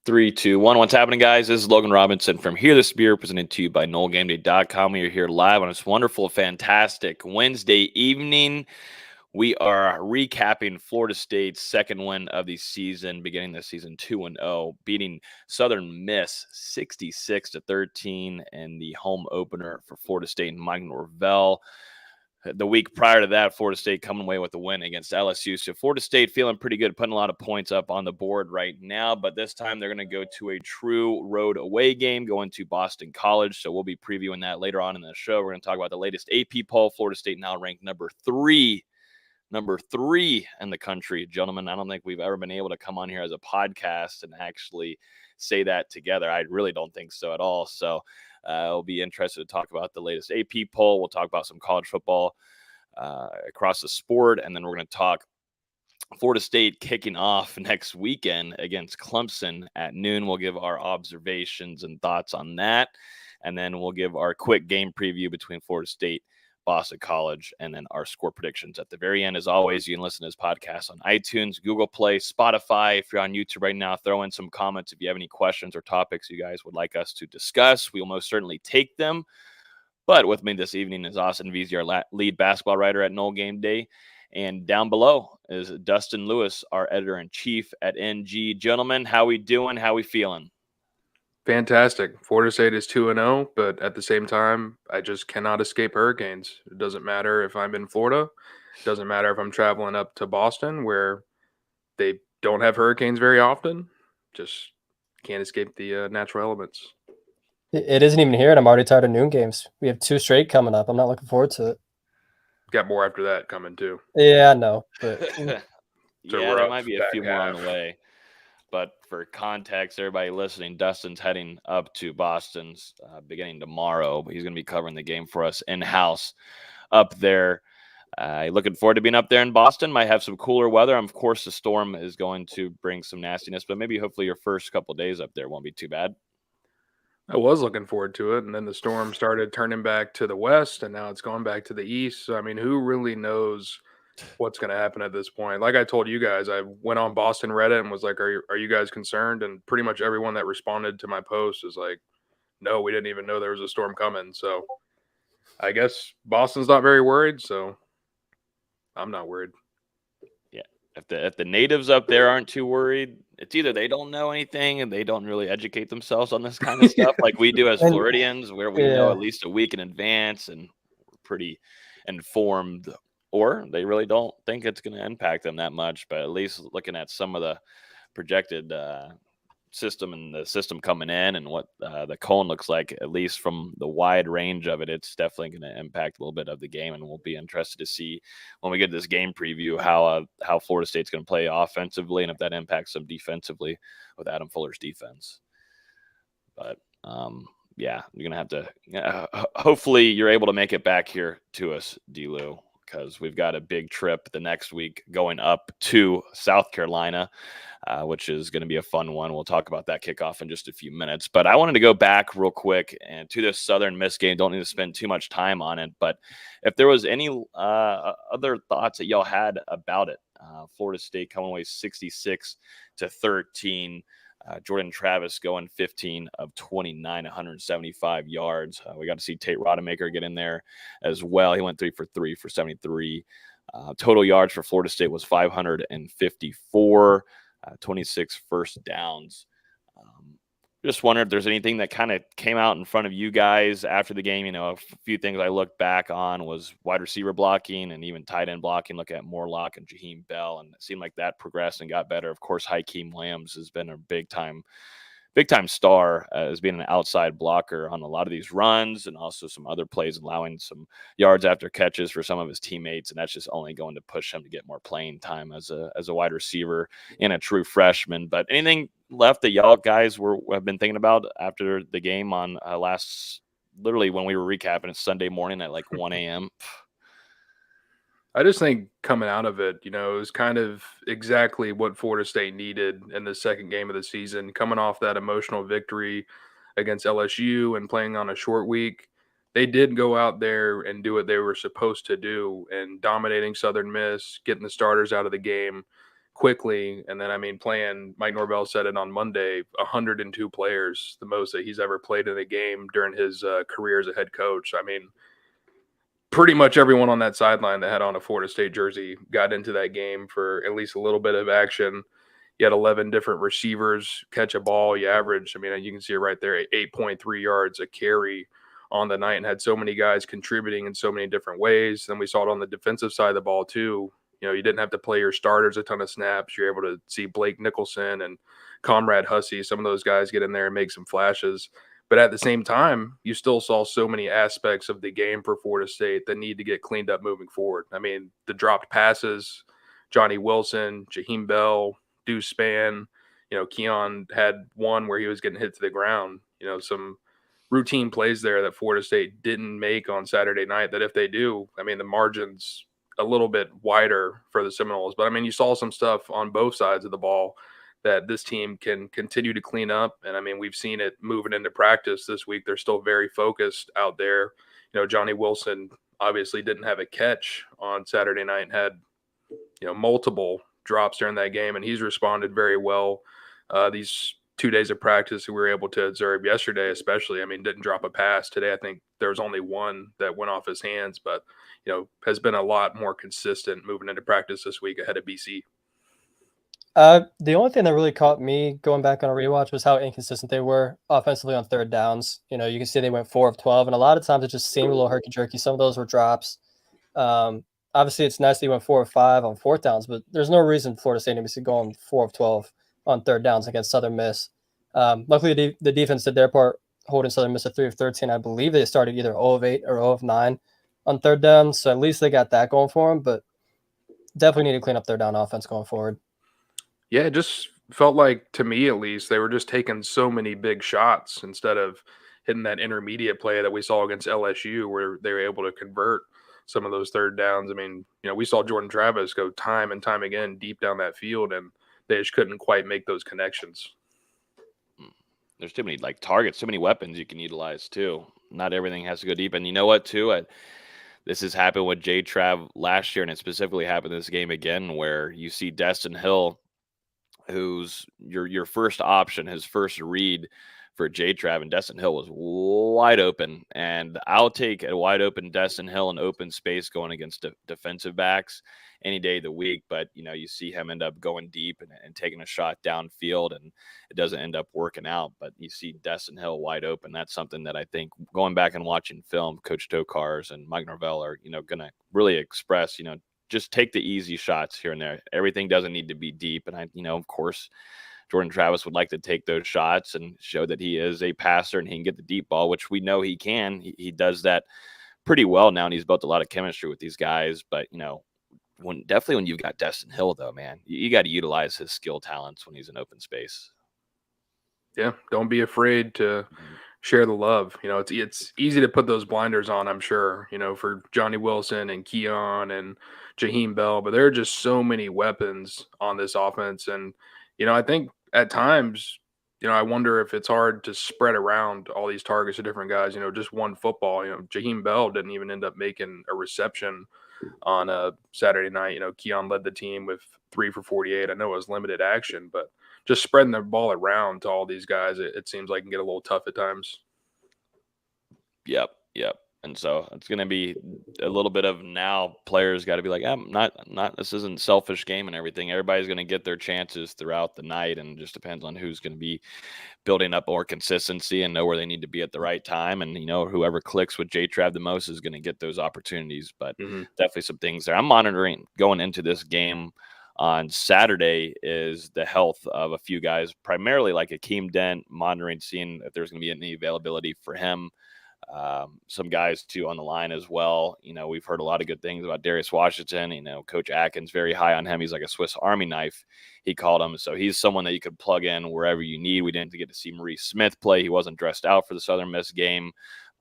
Three, two, one. What's happening, guys? This is Logan Robinson from Here This Beer, presented to you by NoleGameday.com. We are here live on this wonderful, fantastic Wednesday evening. We are recapping Florida State's second win of the season, beginning the season 2-0, beating Southern Miss 66-13 in the home opener for Florida State and Mike Norvell. The week prior to that, Florida State coming away with a win against LSU. So Florida State feeling pretty good, putting a lot of points up on the board right now. But this time they're going to go to a true road away game, going to Boston College. So we'll be previewing that later on in the show. We're going to talk about the latest AP poll. Florida State now ranked number three in the country. Gentlemen, I don't think we've ever been able to come on here as a podcast and actually say that together. I really don't think so at all. So I'll be interested to talk about the latest AP poll. We'll talk about some college football across the sport, and then we're going to talk Florida State kicking off next weekend against Clemson at noon. We'll give our observations and thoughts on that, and then we'll give our quick game preview between Florida State, Boston College, and then our score predictions at the very end. As always, you can listen to this podcast on iTunes, Google Play, Spotify. If you're on YouTube right now, throw in some comments if you have any questions or topics you guys would like us to discuss. We will most certainly take them. But with me this evening is Austin Veazey, our lead basketball writer at NoleGameday. And down below is Dustin Lewis, our editor-in-chief at NG. Gentlemen, how we doing? How we feeling? Fantastic. Florida State is 2-0, but at the same time, I just cannot escape hurricanes. It doesn't matter if I'm in Florida. It doesn't matter if I'm traveling up to Boston, where they don't have hurricanes very often. Just can't escape the natural elements. It isn't even here, and I'm already tired of noon games. We have 2 straight coming up. I'm not looking forward to it. Got more after that coming, too. Yeah, I know. But yeah, there might be a few more on the way. But for context, everybody listening, Dustin's heading up to Boston's beginning tomorrow. He's going to be covering the game for us in-house up there. Looking forward to being up there in Boston. Might have some cooler weather. Of course, the storm is going to bring some nastiness, but maybe hopefully your first couple of days up there won't be too bad. I was looking forward to it, and then the storm started turning back to the west, and now it's going back to the east. So, I mean, who really knows what's going to happen at this point? Like I told you guys, I went on Boston Reddit and was like, are you guys concerned? And pretty much everyone that responded to my post is like, no, we didn't even know there was a storm coming. So I guess Boston's not very worried, so I'm not worried. Yeah, if the natives up there aren't too worried, it's either they don't know anything and they don't really educate themselves on this kind of stuff like we do as Floridians, where we know at least a week in advance and we're pretty informed, or they really don't think it's going to impact them that much. But at least looking at some of the projected system and the system coming in and what the cone looks like, at least from the wide range of it, it's definitely going to impact a little bit of the game. And we'll be interested to see when we get this game preview how Florida State's going to play offensively and if that impacts them defensively with Adam Fuller's defense. But yeah, you're going to have to hopefully you're able to make it back here to us, D-Lou, because we've got a big trip the next week going up to South Carolina, which is going to be a fun one. We'll talk about that kickoff in just a few minutes. But I wanted to go back real quick and to this Southern Miss game. Don't need to spend too much time on it. But if there was any other thoughts that y'all had about it, Florida State coming away 66-13. Jordan Travis going 15 of 29, 175 yards. We got to see Tate Rodemaker get in there as well. He went 3 for 3 for 73. Total yards for Florida State was 554, 26 first downs. Just wondered if there's anything that kind of came out in front of you guys after the game. You know, a few things I looked back on was wide receiver blocking and even tight end blocking. Look at Morlock and Jaheim Bell, and it seemed like that progressed and got better. Of course, Hakeem Williams has been a big time star as being an outside blocker on a lot of these runs and also some other plays, allowing some yards after catches for some of his teammates. And that's just only going to push him to get more playing time as a wide receiver and a true freshman. But anything left that y'all guys have been thinking about after the game on literally when we were recapping it Sunday morning at like 1 a.m.? I just think coming out of it, you know, it was kind of exactly what Florida State needed in the second game of the season, coming off that emotional victory against LSU and playing on a short week. They did go out there and do what they were supposed to do and dominating Southern Miss, getting the starters out of the game. quickly. And then, I mean, playing, Mike Norvell said it on Monday, 102 players, the most that he's ever played in a game during his career as a head coach. I mean, pretty much everyone on that sideline that had on a Florida State jersey got into that game for at least a little bit of action. You had 11 different receivers catch a ball. You averaged, I mean, you can see it right there, 8.3 yards a carry on the night, and had so many guys contributing in so many different ways. Then we saw it on the defensive side of the ball too. You know, you didn't have to play your starters a ton of snaps. You're able to see Blake Nicholson and Comrade Hussey, some of those guys get in there and make some flashes. But at the same time, you still saw so many aspects of the game for Florida State that need to get cleaned up moving forward. I mean, the dropped passes, Johnny Wilson, Jaheim Bell, Deuce Spann, Keon had one where he was getting hit to the ground. Some routine plays there that Florida State didn't make on Saturday night that if they do, I mean, the margin's a little bit wider for the Seminoles. But, I mean, you saw some stuff on both sides of the ball that this team can continue to clean up. And, I mean, we've seen it moving into practice this week. They're still very focused out there. Johnny Wilson obviously didn't have a catch on Saturday night and had, multiple drops during that game, and he's responded very well. These 2 days of practice we were able to observe yesterday, especially, I mean, didn't drop a pass today. I think there was only one that went off his hands, but, has been a lot more consistent moving into practice this week ahead of BC. The only thing that really caught me going back on a rewatch was how inconsistent they were offensively on third downs. You can see they went 4 of 12, and a lot of times it just seemed a little herky-jerky. Some of those were drops. Obviously, it's nice that he went 4 of 5 on fourth downs, but there's no reason Florida State needs to go on 4 of 12 on third downs against Southern Miss. Luckily, the defense did their part, holding Southern Miss at 3 of 13. I believe they started either 0 of 8 or 0 of 9 on third down, so at least they got that going for them, but definitely need to clean up third down offense going forward. Yeah, it just felt like, to me at least, they were just taking so many big shots instead of hitting that intermediate play that we saw against LSU where they were able to convert some of those third downs. I mean, we saw Jordan Travis go time and time again deep down that field, and they just couldn't quite make those connections. There's too many targets, too many weapons you can utilize too. Not everything has to go deep. And you know what, too? This has happened with J-Trav last year, and it specifically happened in this game again, where you see Dustin Hill, who's your first option, his first read for J-Trav, and Dustin Hill was wide open. And I'll take a wide open Dustin Hill in open space going against defensive backs any day of the week. But, you see him end up going deep and taking a shot downfield, and it doesn't end up working out. But you see Dustin Hill wide open. That's something that I think going back and watching film, Coach Tokars and Mike Norvell are, going to really express, just take the easy shots here and there. Everything doesn't need to be deep. And of course, Jordan Travis would like to take those shots and show that he is a passer and he can get the deep ball, which we know he can. He does that pretty well now, and he's built a lot of chemistry with these guys. But, when you've got Dustin Hill, though, man, you got to utilize his skill talents when he's in open space. Yeah, don't be afraid to share the love. It's easy to put those blinders on, I'm sure, for Johnny Wilson and Keon and Jaheim Bell, but there are just so many weapons on this offense. And, I think at times, I wonder if it's hard to spread around all these targets to different guys, just one football. Jaheim Bell didn't even end up making a reception on a Saturday night. Keon led the team with 3 for 48. I know it was limited action, but just spreading the ball around to all these guys, it seems like it can get a little tough at times. Yep. And so it's going to be a little bit of now players got to be like, not, this isn't selfish game and everything. Everybody's going to get their chances throughout the night, and it just depends on who's going to be building up more consistency and know where they need to be at the right time. And, whoever clicks with J-Trav the most is going to get those opportunities, but definitely some things there. I'm monitoring going into this game on Saturday is the health of a few guys, primarily like Akeem Dent, monitoring, seeing if there's going to be any availability for him. Some guys too on the line as well. We've heard a lot of good things about Darius Washington. Coach Atkins very high on him. He's like a Swiss Army knife, he called him. So he's someone that you could plug in wherever you need. We didn't get to see Maurice Smith play. He wasn't dressed out for the Southern Miss game,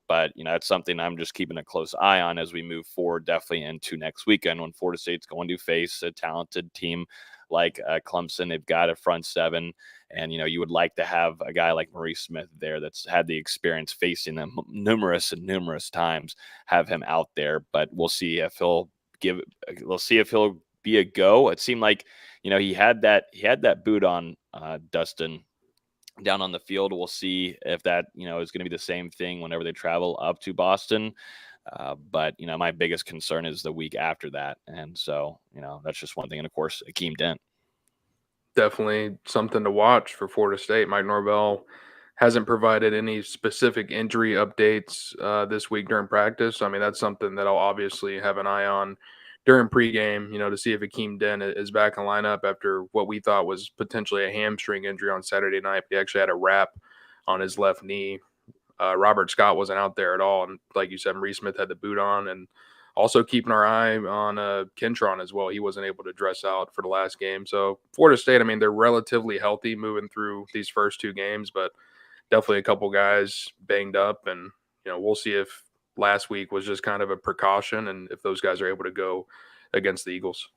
but it's something I'm just keeping a close eye on as we move forward, definitely into next weekend when Florida State's going to face a talented team like Clemson. They've got a front seven, and you would like to have a guy like Maurice Smith there that's had the experience facing them numerous times, have him out there. But we'll see if he'll be a go. It seemed like he had that boot on, Dustin, down on the field. We'll see if that, is going to be the same thing whenever they travel up to Boston. But, my biggest concern is the week after that. And so, that's just one thing. And of course, Akeem Dent. Definitely something to watch for Florida State. Mike Norvell hasn't provided any specific injury updates this week during practice. I mean, that's something that I'll obviously have an eye on during pregame, to see if Akeem Dent is back in lineup after what we thought was potentially a hamstring injury on Saturday night. He actually had a wrap on his left knee. Robert Scott wasn't out there at all. And like you said, Maurice Smith had the boot on, and also keeping our eye on Kentron as well. He wasn't able to dress out for the last game. So Florida State, I mean, they're relatively healthy moving through these first two games, but definitely a couple guys banged up. And, we'll see if last week was just kind of a precaution and if those guys are able to go against the Eagles.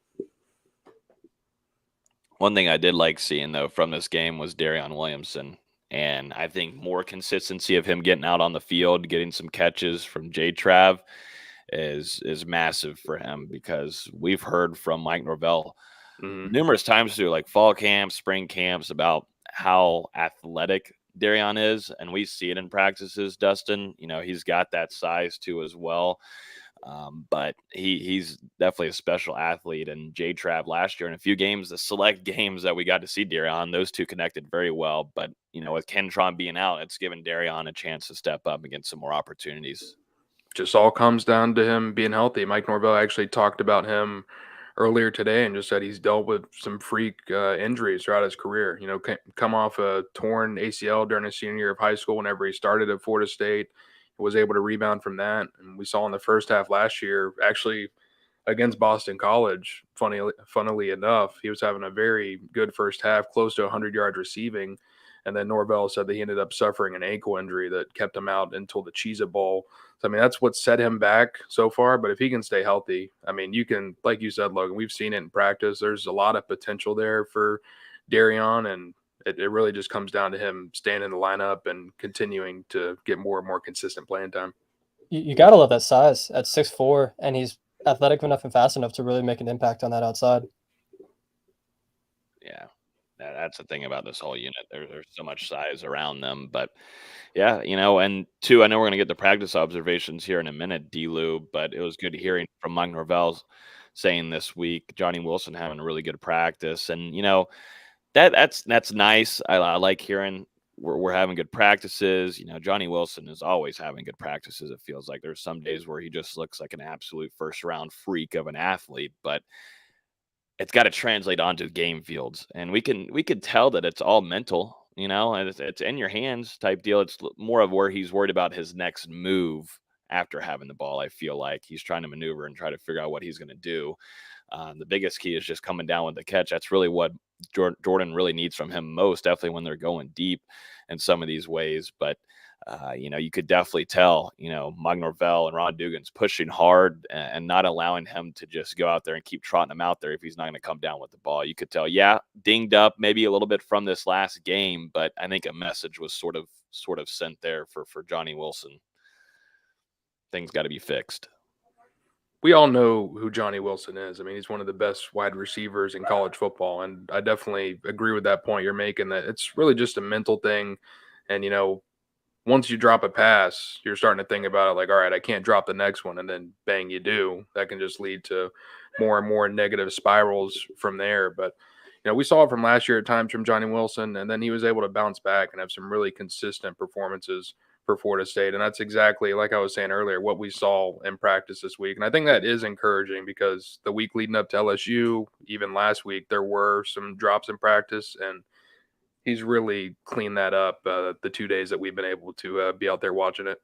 One thing I did like seeing, though, from this game was Darion Williamson. And I think more consistency of him getting out on the field, getting some catches from J-Trav is massive for him, because we've heard from Mike Norvell numerous times through like fall camps, spring camps, about how athletic Darion is, and we see it in practices. Dustin, he's got that size too as well, but he's definitely a special athlete. And J-Trav last year in a few games, the select games that we got to see Darion, those two connected very well. But with Kentron being out, it's given Darion a chance to step up and get some more opportunities. Just all comes down to him being healthy. Mike Norvell actually talked about him earlier today and just said he's dealt with some freak injuries throughout his career. Come off a torn ACL during his senior year of high school whenever he started at Florida State, was able to rebound from that. And we saw in the first half last year, actually against Boston College, funnily enough, he was having a very good first half, close to 100 yards receiving. And then Norvell said that he ended up suffering an ankle injury that kept him out until the Cheez-It Bowl. So, I mean, that's what set him back so far. But if he can stay healthy, I mean, you can, like you said, Logan, we've seen it in practice. There's a lot of potential there for Darion, and it really just comes down to him staying in the lineup and continuing to get more and more consistent playing time. You got to love that size at 6'4", and he's athletic enough and fast enough to really make an impact on that outside. Yeah. That's the thing about this whole unit. There's so much size around them. But yeah, and two, I know we're going to get the practice observations here in a minute, D-Lou, but it was good hearing from Mike Norvell saying this week, Johnny Wilson having a really good practice. And, that's nice. I like hearing we're having good practices. Johnny Wilson is always having good practices. It feels like there's some days where he just looks like an absolute first round freak of an athlete, but it's got to translate onto game fields, and we can tell that it's all mental, and it's in your hands type deal. It's more of where he's worried about his next move after having the ball. I feel like he's trying to maneuver and try to figure out what he's going to do. The biggest key is just coming down with the catch. That's really what Jordan really needs from him most, definitely when they're going deep in some of these ways. But you could definitely tell, Mike Norvell and Ron Dugan's pushing hard and not allowing him to just go out there and keep trotting him out there if he's not going to come down with the ball. You could tell, dinged up maybe a little bit from this last game, but I think a message was sort of sent there for Johnny Wilson. Things got to be fixed. We all know who Johnny Wilson is. I mean, he's one of the best wide receivers in college football, and I definitely agree with that point you're making, that it's really just a mental thing. And, once you drop a pass, you're starting to think about it like, all right, I can't drop the next one. And then bang, you do. That can just lead to more and more negative spirals from there. But, we saw it from last year at times from Johnny Wilson, and then he was able to bounce back and have some really consistent performances for Florida State. And that's exactly, like I was saying earlier, what we saw in practice this week. And I think that is encouraging, because the week leading up to LSU, even last week, there were some drops in practice, and he's really cleaned that up the 2 days that we've been able to be out there watching it.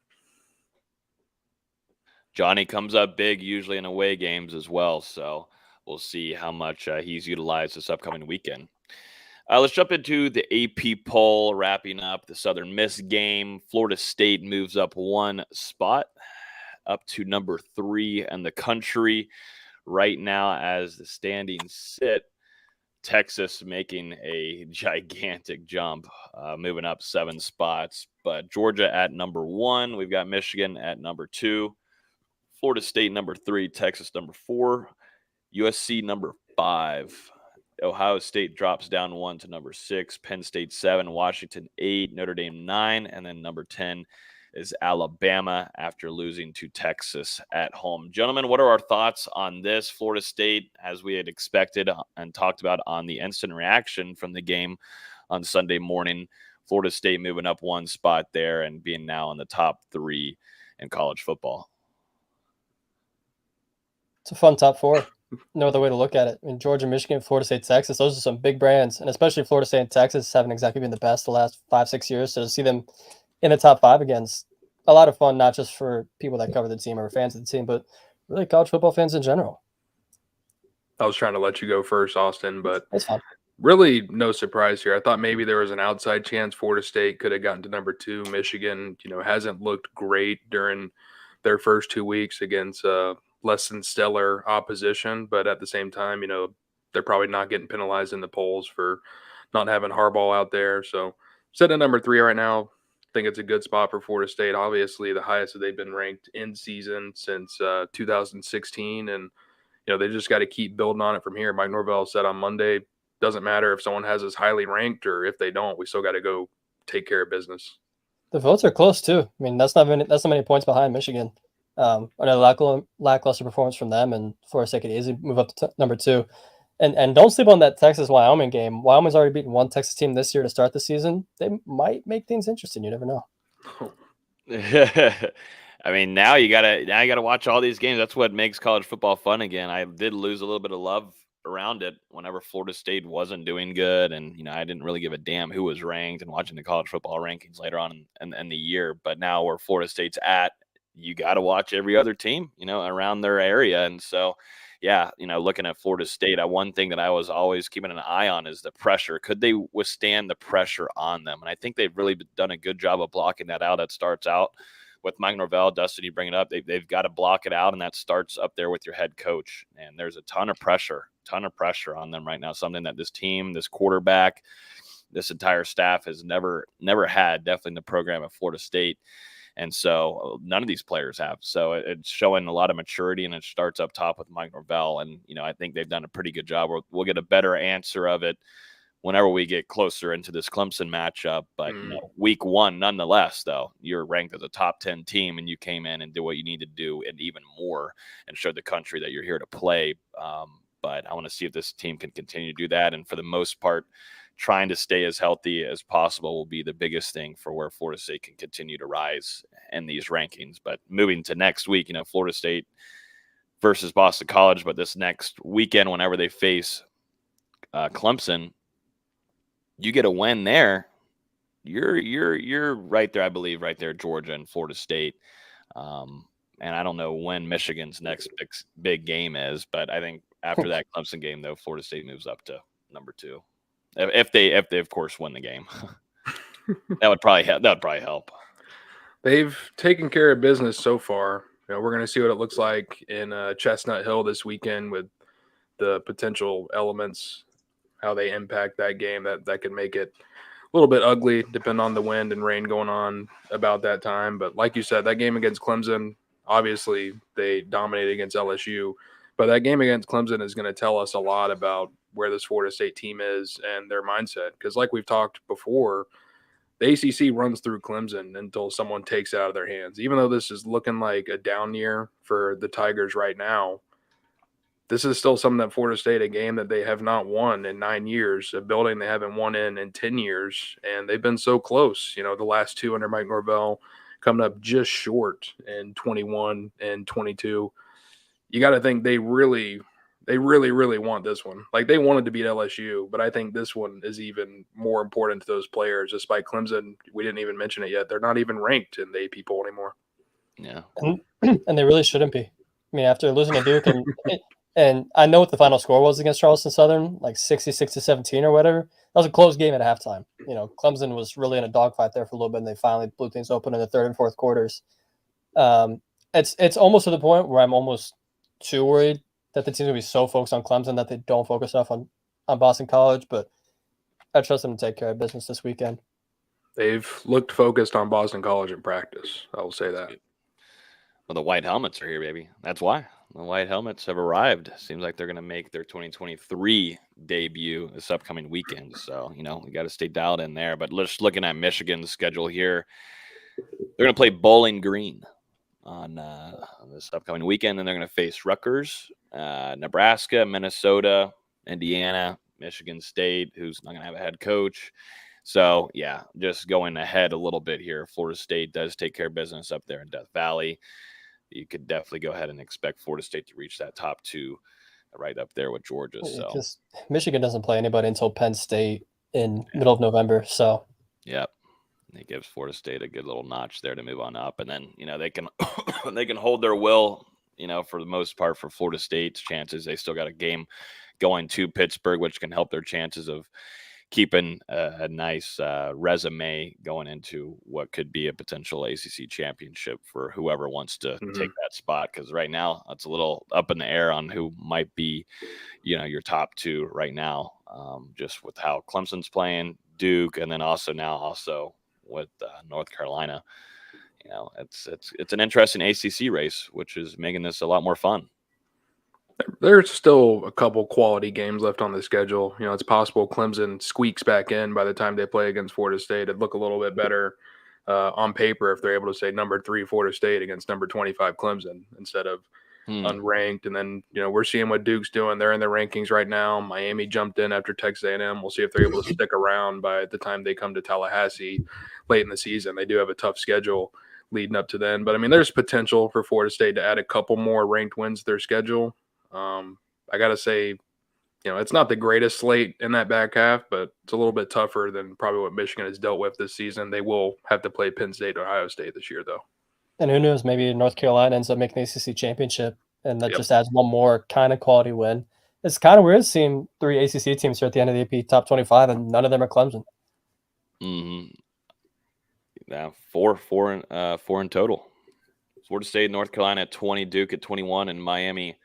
Johnny comes up big usually in away games as well, so we'll see how much he's utilized this upcoming weekend. Let's jump into the AP poll, wrapping up the Southern Miss game. Florida State moves up one spot, up to number 3 in the country right now as the standings sit. Texas making a gigantic jump, moving up 7 spots. But Georgia at number 1. We've got Michigan at number 2. Florida State number 3. Texas number 4. USC number 5. Ohio State drops down 1 to number 6, Penn State 7, Washington 8, Notre Dame 9, and then number 10 is Alabama after losing to Texas at home. Gentlemen, what are our thoughts on this? Florida State, as we had expected and talked about on the instant reaction from the game on Sunday morning, Florida State moving up one spot there and being now in the top 3 in college football. It's a fun top 4. No other way to look at it. I mean, Georgia, Michigan, Florida State, Texas, those are some big brands. And especially Florida State and Texas haven't exactly been the best the last 5-6 years. So to see them in the top 5 again is a lot of fun, not just for people that cover the team or fans of the team, but really college football fans in general. I was trying to let you go first, Austin, but That's fine. Really no surprise here. I thought maybe there was an outside chance Florida State could have gotten to number 2. Michigan, hasn't looked great during their first 2 weeks against less than stellar opposition. But at the same time, they're probably not getting penalized in the polls for not having Harbaugh out there. So sitting at number 3 right now, I think it's a good spot for Florida State. Obviously, the highest that they've been ranked in season since 2016. And, they just got to keep building on it from here. Mike Norvell said on Monday, doesn't matter if someone has us highly ranked or if they don't, we still got to go take care of business. The votes are close too. I mean, that's not many points behind Michigan. Another lackluster performance from them, and Florida State could easily move up to number 2. And don't sleep on that Texas-Wyoming game. Wyoming's already beaten one Texas team this year to start the season. They might make things interesting. You never know. I mean, now you gotta watch all these games. That's what makes college football fun again. I did lose a little bit of love around it whenever Florida State wasn't doing good, and I didn't really give a damn who was ranked and watching the college football rankings later on in the year. But now where Florida State's at, you got to watch every other team around their area. And so looking at Florida State, one thing that I was always keeping an eye on is the pressure. Could they withstand the pressure on them? And I think they've really done a good job of blocking that out. That starts out with Mike Norvell. Dustin, you bring it up. They've got to block it out, and that starts up there with your head coach. And there's a ton of pressure on them right now, something that this team, this quarterback, this entire staff has never had, definitely in the program at Florida State. And so none of these players have. So it's showing a lot of maturity, and it starts up top with Mike Norvell. And, I think they've done a pretty good job. We'll get a better answer of it whenever we get closer into this Clemson matchup. But week 1, nonetheless, though, you're ranked as a top 10 team, and you came in and did what you need to do and even more and showed the country that you're here to play. But I want to see if this team can continue to do that. And for the most part, trying to stay as healthy as possible will be the biggest thing for where Florida State can continue to rise in these rankings. But moving to next week, Florida State versus Boston College, but this next weekend, whenever they face Clemson, you get a win there. You're right there, I believe, right there, Georgia and Florida State. And I don't know when Michigan's next big game is, but I think after that Clemson game, though, Florida State moves up to number 2. If they of course win the game. that would probably help. They've taken care of business so far. We're going to see what it looks like in Chestnut Hill this weekend with the potential elements, how they impact that game. That could make it a little bit ugly, depending on the wind and rain going on about that time. But like you said, that game against Clemson, obviously they dominated against LSU. But that game against Clemson is going to tell us a lot about where this Florida State team is and their mindset. Because like we've talked before, the ACC runs through Clemson until someone takes it out of their hands. Even though this is looking like a down year for the Tigers right now, this is still something that Florida State, a game that they have not won in 9 years, a building they haven't won in 10 years, and they've been so close. The last 2 under Mike Norvell coming up just short in 21 and 22. You got to think they really want this one. Like, they wanted to beat LSU, but I think this one is even more important to those players. Despite Clemson, we didn't even mention it yet, they're not even ranked in the AP poll anymore. Yeah, and they really shouldn't be. I mean, after losing to Duke, and I know what the final score was against Charleston Southern, like 66-17 or whatever. That was a close game at halftime. Clemson was really in a dogfight there for a little bit, and they finally blew things open in the third and fourth quarters. It's almost to the point where I'm almost too worried that the team's going to be so focused on Clemson that they don't focus enough on Boston College, but I trust them to take care of business this weekend. They've looked focused on Boston College in practice. I will say that. Well, the white helmets are here, baby. That's why. the White Helmets have arrived. Seems like they're going to make their 2023 debut this upcoming weekend. So, we got to stay dialed in there. But just looking at Michigan's schedule here, they're going to play Bowling Green on this upcoming weekend. And they're going to face Rutgers, Nebraska, Minnesota, Indiana, Michigan State, who's not going to have a head coach. So, yeah, just going ahead a little bit here. Florida State does take care of business up there in Death Valley. You could definitely go ahead and expect Florida State to reach that top two right up there with Georgia. So, because Michigan doesn't play anybody until Penn State in middle of November. So, yep. It gives Florida State a good little notch there to move on up. And then, they can they can hold their will, for the most part for Florida State's chances. They still got a game going to Pittsburgh, which can help their chances of keeping a nice resume going into what could be a potential ACC championship for whoever wants to take that spot. Because right now it's a little up in the air on who might be, your top two right now, just with how Clemson's playing, Duke, and then also with North Carolina. It's an interesting ACC race, which is making this a lot more fun. There's still a couple quality games left on the schedule. It's possible Clemson squeaks back in by the time they play against Florida State. It'd look a little bit better on paper if they're able to say number 3 Florida State against number 25 Clemson instead of unranked. And then, we're seeing what Duke's doing. They're in the rankings right now. Miami jumped in after Texas A&M. We'll see if they're able to stick around by the time they come to Tallahassee late in the season. They do have a tough schedule leading up to then. But, there's potential for Florida State to add a couple more ranked wins to their schedule. I got to say, it's not the greatest slate in that back half, but it's a little bit tougher than probably what Michigan has dealt with this season. They will have to play Penn State, Ohio State this year, though. And who knows, maybe North Carolina ends up making the ACC championship, and that just adds one more kind of quality win. It's kind of weird seeing 3 ACC teams here at the end of the AP top 25, and none of them are Clemson. Mm-hmm. Yeah, four in total. Florida State, North Carolina at 20, Duke at 21, and Miami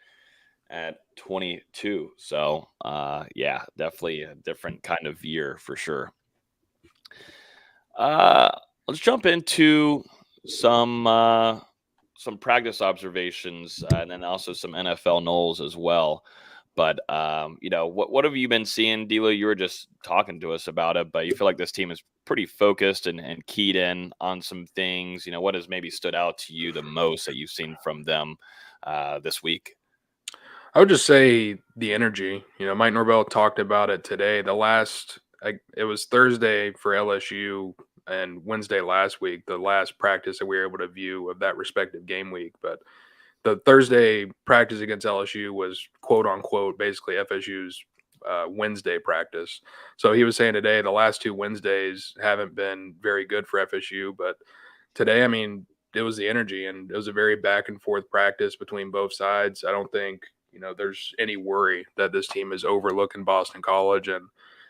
at 22. So, definitely a different kind of year for sure. Let's jump into some practice observations and then also some NFL Noles as well. But, what have you been seeing, D'Lo? You were just talking to us about it, but you feel like this team is pretty focused and keyed in on some things. What has maybe stood out to you the most that you've seen from them this week? I would just say the energy. Mike Norvell talked about it today. It was Thursday for LSU and Wednesday last week, the last practice that we were able to view of that respective game week. But the Thursday practice against LSU was quote unquote basically FSU's Wednesday practice. So he was saying today the last 2 Wednesdays haven't been very good for FSU, but today, it was the energy, and it was a very back and forth practice between both sides. I don't think there's any worry that this team is overlooking Boston College and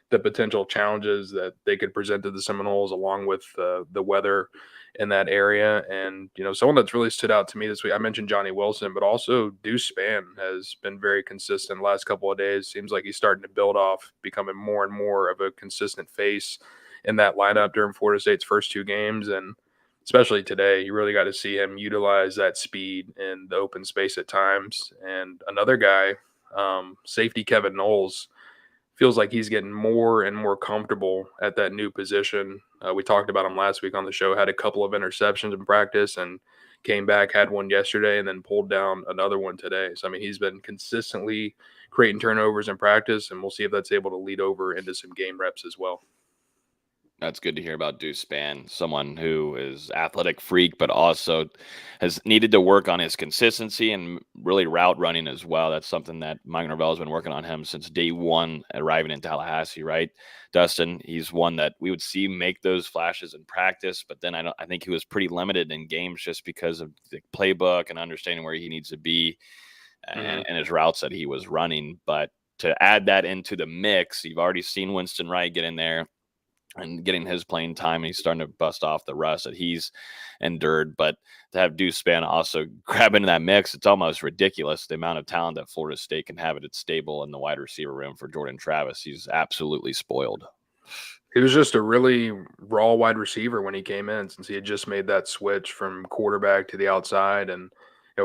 the potential challenges that they could present to the Seminoles, along with the weather in that area. And, someone that's really stood out to me this week, I mentioned Johnny Wilson, but also Deuce Spann has been very consistent the last couple of days. Seems like he's starting to build off, becoming more and more of a consistent face in that lineup during Florida State's first 2 games. And especially today, you really got to see him utilize that speed in the open space at times. And another guy, safety Kevin Knowles, feels like he's getting more and more comfortable at that new position. We talked about him last week on the show, had a couple of interceptions in practice and came back, had one yesterday, and then pulled down another one today. So, he's been consistently creating turnovers in practice, and we'll see if that's able to lead over into some game reps as well. That's good to hear about Deuce Spann, someone who is athletic freak, but also has needed to work on his consistency and really route running as well. That's something that Mike Norvell has been working on him since day one arriving in Tallahassee, right? Dustin, he's one that we would see make those flashes in practice, but then I think he was pretty limited in games just because of the playbook and understanding where he needs to be and his routes that he was running. But to add that into the mix, you've already seen Winston Wright get in there and getting his playing time, and he's starting to bust off the rust that he's endured. But to have Deuce Spann also grab into that mix, it's almost ridiculous the amount of talent that Florida State can have at its stable in the wide receiver room for Jordan Travis. He's absolutely spoiled. He was just a really raw wide receiver when he came in, since he had just made that switch from quarterback to the outside. And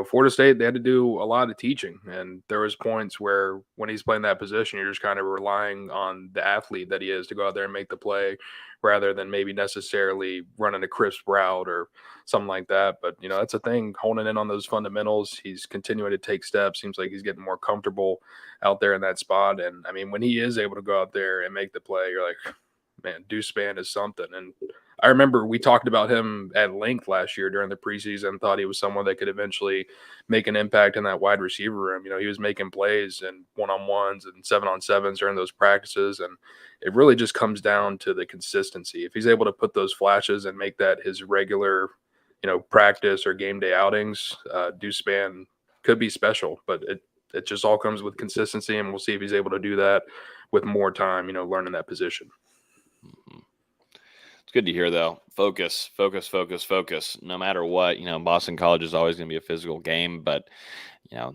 Florida State, they had to do a lot of teaching, and there was points where when he's playing that position, you're just kind of relying on the athlete that he is to go out there and make the play rather than maybe necessarily running a crisp route or something like that. But, that's a thing, honing in on those fundamentals. He's continuing to take steps. Seems like he's getting more comfortable out there in that spot. And, I mean, when he is able to go out there and make the play, you're like, man, Deuce Spann is something. And I remember we talked about him at length last year during the preseason, thought he was someone that could eventually make an impact in that wide receiver room. He was making plays and one-on-ones and 7-on-7s during those practices. And it really just comes down to the consistency. If he's able to put those flashes and make that his regular, practice or game day outings, Deuce Spann could be special, but it just all comes with consistency. And we'll see if he's able to do that with more time, learning that position. Mm-hmm. It's good to hear, though. Focus. No matter what, Boston College is always going to be a physical game, but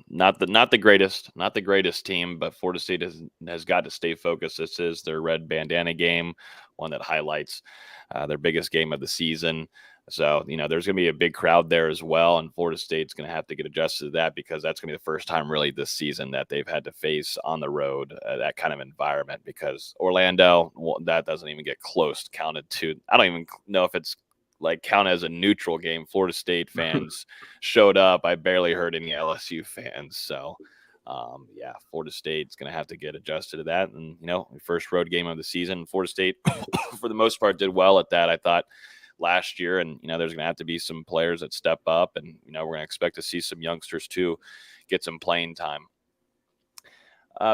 not the greatest team. But Florida State has got to stay focused. This is their red bandana game, one that highlights their biggest game of the season. So, there's going to be a big crowd there as well. And Florida State's going to have to get adjusted to that because that's going to be the first time really this season that they've had to face on the road that kind of environment, because Orlando, that doesn't even get close counted to. I don't even know if it's like counted as a neutral game. Florida State fans showed up. I barely heard any LSU fans. So, Florida State's going to have to get adjusted to that. And, first road game of the season, Florida State, for the most part, did well at that, I thought, last year. And there's gonna have to be some players that step up, and we're gonna expect to see some youngsters too get some playing time.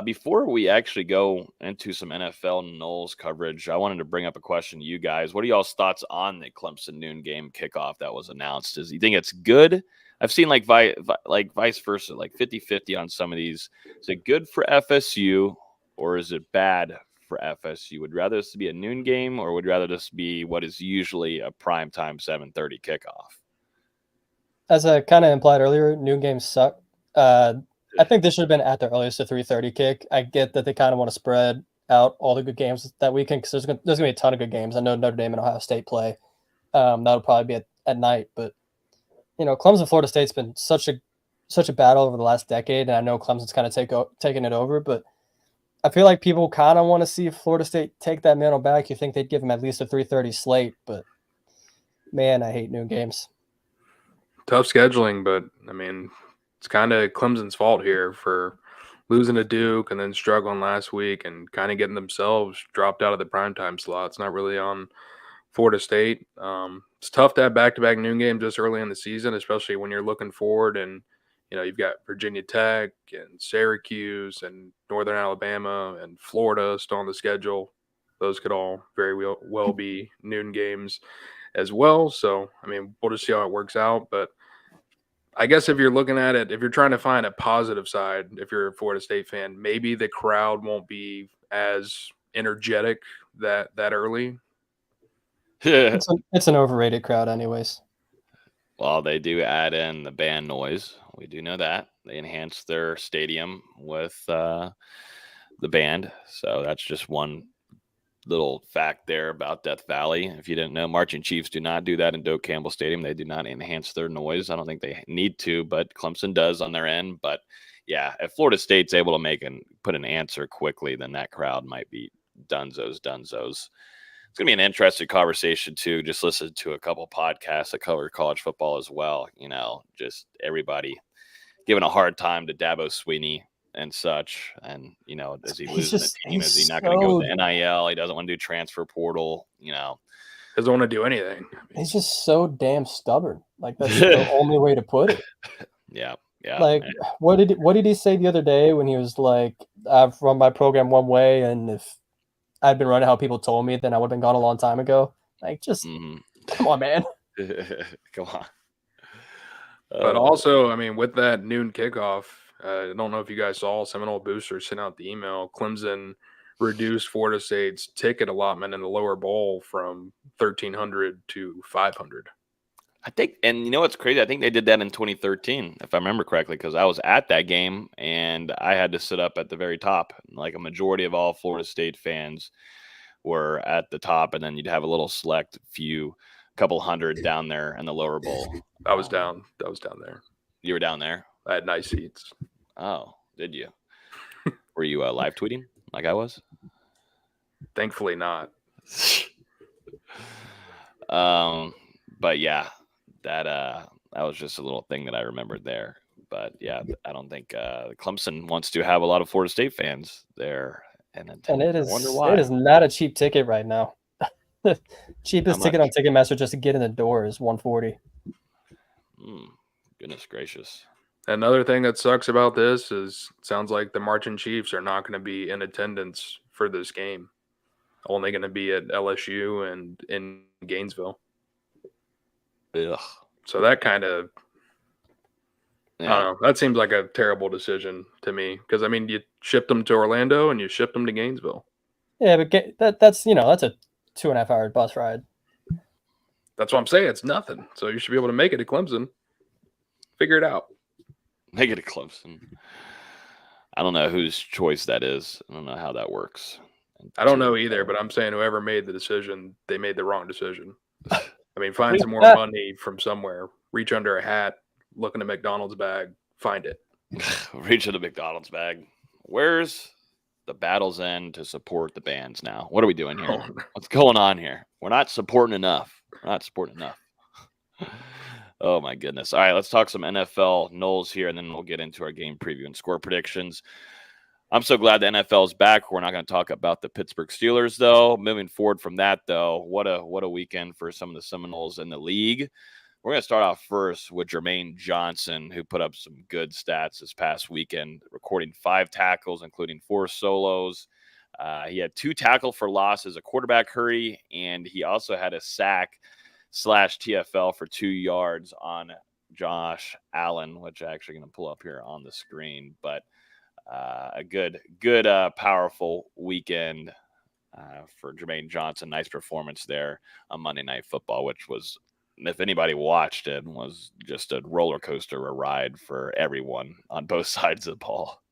Before we actually go into some NFL Noles coverage, I wanted to bring up a question to you guys. What are y'all's thoughts on the Clemson noon game kickoff that was announced? Do you think it's good? I've seen like vice versa, like 50-50 on some of these. Is it good for FSU or is it bad for FSU? Would rather this be a noon game, or would rather this be what is usually a primetime 7:30 kickoff? As I kind of implied earlier, noon games suck. I think this should have been at the earliest, a 3:30 kick. I get that they kind of want to spread out all the good games that weekend because there's going to be a ton of good games. I know Notre Dame and Ohio State play. That'll probably be at night, but Clemson, Florida State's been such a battle over the last decade, and I know Clemson's kind of taking it over, but I feel like people kind of want to see Florida State take that mantle back. You think they'd give them at least a 3:30 slate, but man, I hate noon games. Tough scheduling, but I mean, it's kind of Clemson's fault here for losing to Duke and then struggling last week and kind of getting themselves dropped out of the primetime slot. It's not really on Florida State. It's tough to have back-to-back noon games this early in the season, especially when you're looking forward and you've got Virginia Tech and Syracuse and Northern Alabama and Florida still on the schedule. Those could all very well be noon games as well. So, I mean, we'll just see how it works out. But I guess if you're looking at it, if you're trying to find a positive side, if you're a Florida State fan, maybe the crowd won't be as energetic that early. It's an overrated crowd anyways. Well, they do add in the band noise. We do know that. They enhance their stadium with the band. So that's just one little fact there about Death Valley. If you didn't know, Marching Chiefs do not do that in Doak Campbell Stadium. They do not enhance their noise. I don't think they need to, but Clemson does on their end. But yeah, if Florida State's able to put an answer quickly, then that crowd might be dunzos. It's going to be an interesting conversation, too. Just listen to a couple podcasts that cover college football as well. Just everybody giving a hard time to Dabo Swinney and such. And, does he lose the team? Is he not going to go with the NIL? He doesn't want to do transfer portal, Doesn't want to do anything. He's just so damn stubborn. Like, that's the only way to put it. Yeah. Like, man. What did he say the other day when he was like, I've run my program one way, and if I'd been running how people told me, then I would have been gone a long time ago. Like, just come on, man. Come on. But also, I mean, with that noon kickoff, I don't know if you guys saw, Seminole Booster sent out the email. Clemson reduced Florida State's ticket allotment in the lower bowl from 1,300 to 500. I think, and what's crazy? I think they did that in 2013, if I remember correctly, because I was at that game and I had to sit up at the very top. Like a majority of all Florida State fans were at the top, and then you'd have a little select few, couple hundred down there in the lower bowl. I was down there. You were down there? I had nice seats. Oh, did you? Were you live tweeting like I was? Thankfully not. But yeah, that was just a little thing that I remembered there. But yeah, I don't think Clemson wants to have a lot of Florida State fans there. And it I is wonder why. it is not a cheap ticket right now. The cheapest How ticket on much? Ticketmaster just to get in the door is $140. Goodness gracious. Another thing that sucks about this is it sounds like the Marching Chiefs are not going to be in attendance for this game. Only going to be at LSU and in Gainesville. Ugh. So that kind of, I don't know, that seems like a terrible decision to me. Because, I mean, you shipped them to Orlando and you shipped them to Gainesville. Yeah, but that's a 2.5 hour bus ride. That's what I'm saying. It's nothing. So you should be able to make it to Clemson. Figure it out. Make it to Clemson. I don't know whose choice that is. I don't know how that works. I don't know either, but I'm saying whoever made the decision, they made the wrong decision. I mean, find some more money from somewhere. Reach under a hat, look in a McDonald's bag, find it. Reach in the McDonald's bag. Where's the battle's end to support the bands now? What are we doing here? What's going on here? We're not supporting enough. Oh, my goodness. All right, let's talk some NFL Noles here, and then we'll get into our game preview and score predictions. I'm so glad the NFL is back. We're not going to talk about the Pittsburgh Steelers, though. Moving forward from that, though, what a weekend for some of the Seminoles in the league. We're going to start off first with Jermaine Johnson, who put up some good stats this past weekend, recording 5 tackles, including 4 solos. He had 2 tackle for loss as a quarterback hurry, and he also had a sack/TFL for 2 yards on Josh Allen, which I'm actually going to pull up here on the screen. But a good, powerful weekend for Jermaine Johnson. Nice performance there on Monday Night Football, which was, if anybody watched it, was just a roller coaster, a ride for everyone on both sides of the ball.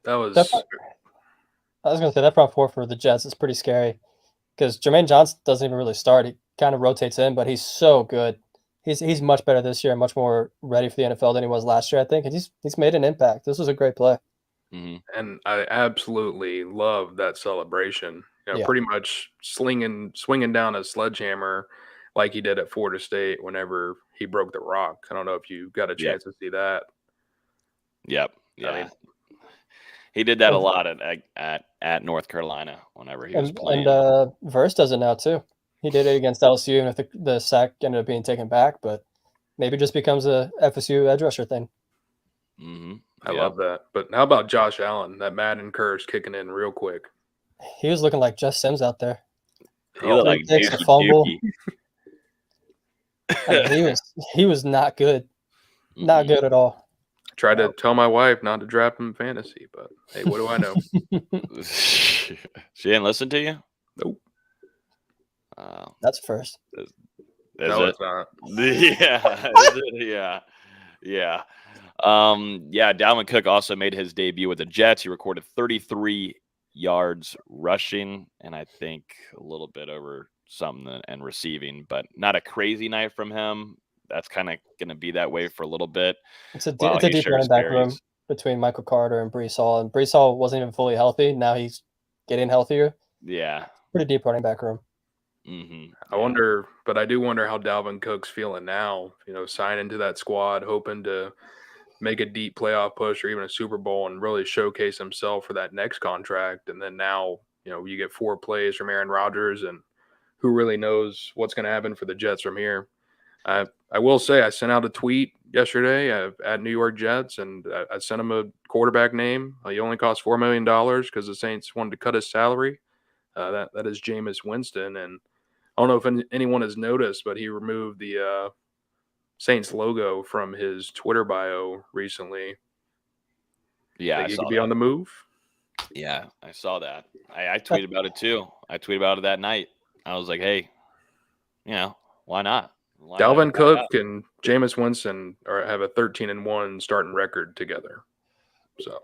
That was. I was going to say that front four for the Jets is pretty scary because Jermaine Johnson doesn't even really start. He kind of rotates in, but he's so good. He's much better this year, much more ready for the NFL than he was last year, I think. And he's made an impact. This was a great play. Mm-hmm. And I absolutely love that celebration. Pretty much swinging down a sledgehammer like he did at Florida State whenever he broke the rock. I don't know if you got a chance to see that. Yep. Yeah. I mean, he did that a lot at North Carolina whenever he was playing. And Verse does it now too. He did it against LSU, and if the sack ended up being taken back, but maybe it just becomes a FSU edge rusher thing. Mm-hmm. I love that. But how about Josh Allen? That Madden curse kicking in real quick. He was looking like Jeff Sims out there. He looked like a fumble. I mean, he was not good. Not good at all. I tried to tell my wife not to draft him in fantasy, but hey, what do I know? She didn't listen to you? Nope. That's first. No, it's not. Yeah. Yeah. Dalvin Cook also made his debut with the Jets. He recorded 33 yards rushing, and I think a little bit over something and receiving, but not a crazy night from him. That's kind of going to be that way for a little bit. It's a deep running back room between Michael Carter and Breece Hall, and Breece Hall wasn't even fully healthy. Now he's getting healthier. Yeah. Pretty deep running back room. Mm-hmm. I do wonder how Dalvin Cook's feeling now, signing to that squad, hoping to make a deep playoff push or even a Super Bowl and really showcase himself for that next contract. And then now, you get 4 plays from Aaron Rodgers, and who really knows what's going to happen for the Jets from here. I will say I sent out a tweet yesterday at New York Jets, and I sent him a quarterback name. He only cost $4 million because the Saints wanted to cut his salary. That is Jameis Winston. And I don't know if anyone has noticed, but he removed the Saints logo from his Twitter bio recently. Yeah, he could be on the move. Yeah, I saw that. I tweeted about it too. I tweeted about it that night. I was like, hey, why not? Dalvin Cook and Jameis Winston have a 13-1 starting record together. So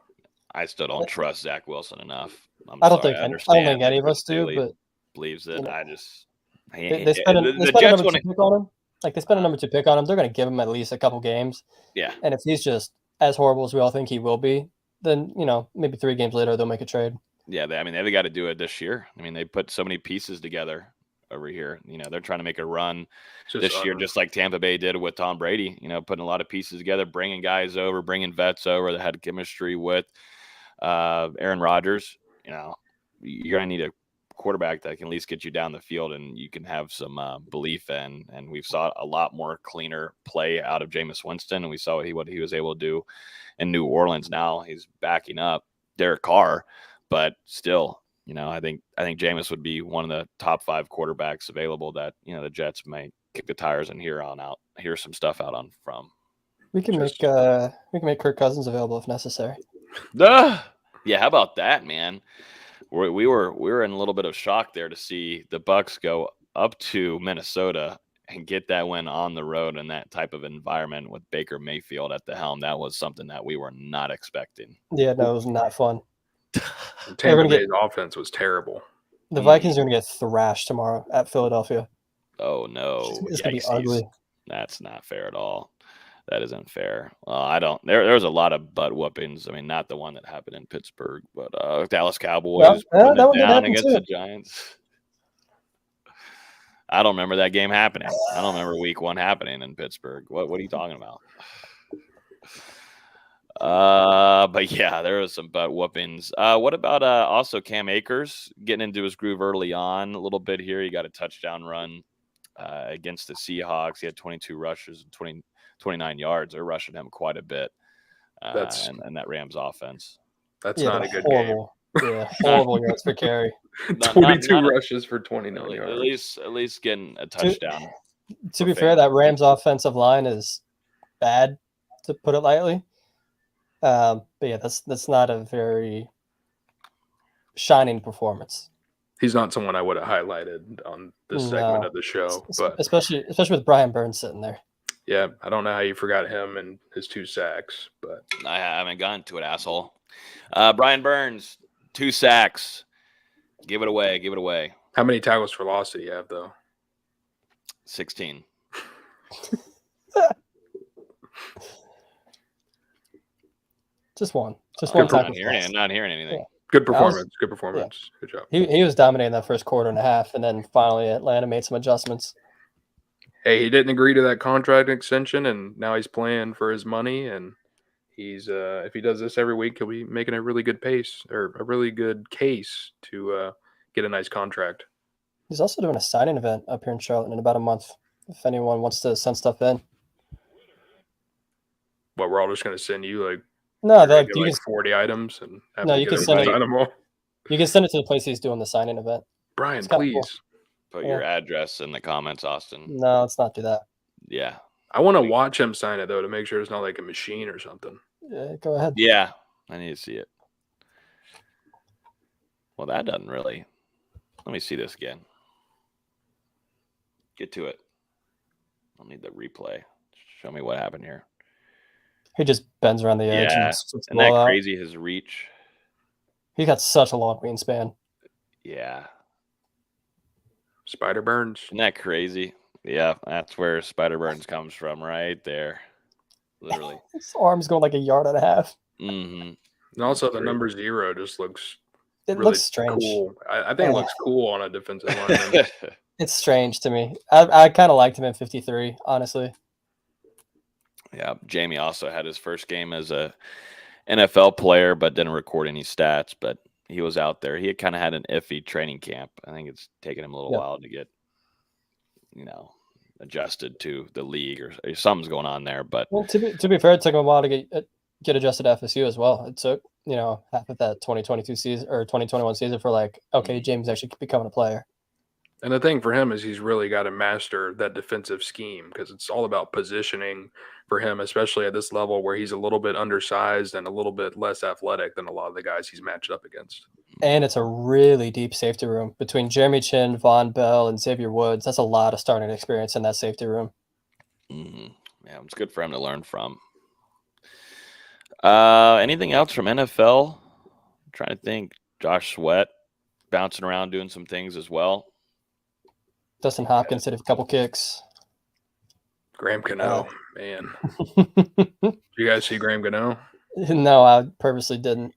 I still don't trust Zach Wilson enough. I don't think any of us do, but believes it. You know, I just they spent another pick on him. Like, they spent a number 2 pick on him. They're going to give him at least a couple games. Yeah. And if he's just as horrible as we all think he will be, then, maybe 3 games later, they'll make a trade. Yeah, they've got to do it this year. I mean, they put so many pieces together over here. They're trying to make a run this year, just like Tampa Bay did with Tom Brady. Putting a lot of pieces together, bringing guys over, bringing vets over that had chemistry with Aaron Rodgers. You're going to need a quarterback that can at least get you down the field and you can have some belief in. And we've saw a lot more cleaner play out of Jameis Winston, and we saw what he was able to do in New Orleans. Now he's backing up Derek Carr, but still, I think Jameis would be one of the top 5 quarterbacks available that the Jets may kick the tires and hear some stuff out on from. We can make Kirk Cousins available if necessary. Yeah, how about that, man? We were in a little bit of shock there to see the Bucs go up to Minnesota and get that win on the road in that type of environment with Baker Mayfield at the helm. That was something that we were not expecting. Yeah, no, it was not fun. Tampa Bay's offense was terrible. The Vikings are going to get thrashed tomorrow at Philadelphia. Oh, no. It's going to be ugly. That's not fair at all. That isn't fair. There was a lot of butt whoopings. I mean, not the one that happened in Pittsburgh, but Dallas Cowboys putting it down against the Giants. I don't remember that game happening. I don't remember week 1 happening in Pittsburgh. What are you talking about? But yeah, there was some butt whoopings. What about also Cam Akers getting into his groove early on a little bit here? He got a touchdown run against the Seahawks. He had 22 rushes and 29 yards. They're rushing him quite a bit. And that Rams offense. That's not a good horrible game. Yeah, horrible yards per carry. 22 rushes for 29 yards. At least getting a touchdown. To be fair, that Rams offensive line is bad, to put it lightly. But yeah, that's not a very shining performance. He's not someone I would have highlighted on this segment of the show, but especially with Brian Burns sitting there. Yeah, I don't know how you forgot him and his 2 sacks, but I haven't gotten to it, asshole. Brian Burns, 2 sacks. Give it away. How many tackles for loss did he have, though? 16. Just one tackle. I'm not hearing anything. Yeah. Good performance. Good performance. Yeah. Good job. He was dominating that first quarter and a half, and then finally Atlanta made some adjustments. Hey, he didn't agree to that contract extension, and now he's playing for his money. And he's if he does this every week, he'll be making a really good pace or a really good case to get a nice contract. He's also doing a signing event up here in Charlotte in about a month. If anyone wants to send stuff in. What, we're all just going to send you no, you can 40 items and have you can send them all. You can send it to the place he's doing the signing event. Brian, please. Cool. Put your address in the comments, Austin. No, let's not do that. Yeah. I want to watch him sign it, though, to make sure it's not like a machine or something. Yeah, go ahead. Yeah, I need to see it. Well, that doesn't really. Let me see this again. Get to it. I'll need the replay. Show me what happened here. He just bends around the edge. Yeah, and that crazy, his reach. He got such a long wingspan. Yeah. Spider Burns. Isn't that crazy? Yeah, that's where Spider Burns comes from, right there. Literally. His arm's going like a yard and a half. Mm-hmm. And also the number 0 just looks looks strange. Cool. I think it looks cool on a defensive line. It's strange to me. I kind of liked him in 53, honestly. Yeah, Jamie also had his first game as a NFL player, but didn't record any stats. But he was out there. He had kind of had an iffy training camp. I think it's taken him a little while to get, adjusted to the league or something's going on there. But to be fair, it took him a while to get adjusted to FSU as well. It took half of that 2022 season or 2021 season for okay, James actually becoming a player. And the thing for him is he's really got to master that defensive scheme because it's all about positioning for him, especially at this level where he's a little bit undersized and a little bit less athletic than a lot of the guys he's matched up against. And it's a really deep safety room between Jeremy Chin, Von Bell, and Xavier Woods. That's a lot of starting experience in that safety room. Mm-hmm. Yeah, it's good for him to learn from. Anything else from NFL? I'm trying to think. Josh Sweat bouncing around doing some things as well. Dustin Hopkins hit a couple kicks. Graham Gano, man. Did you guys see Graham Gano? No, I purposely didn't.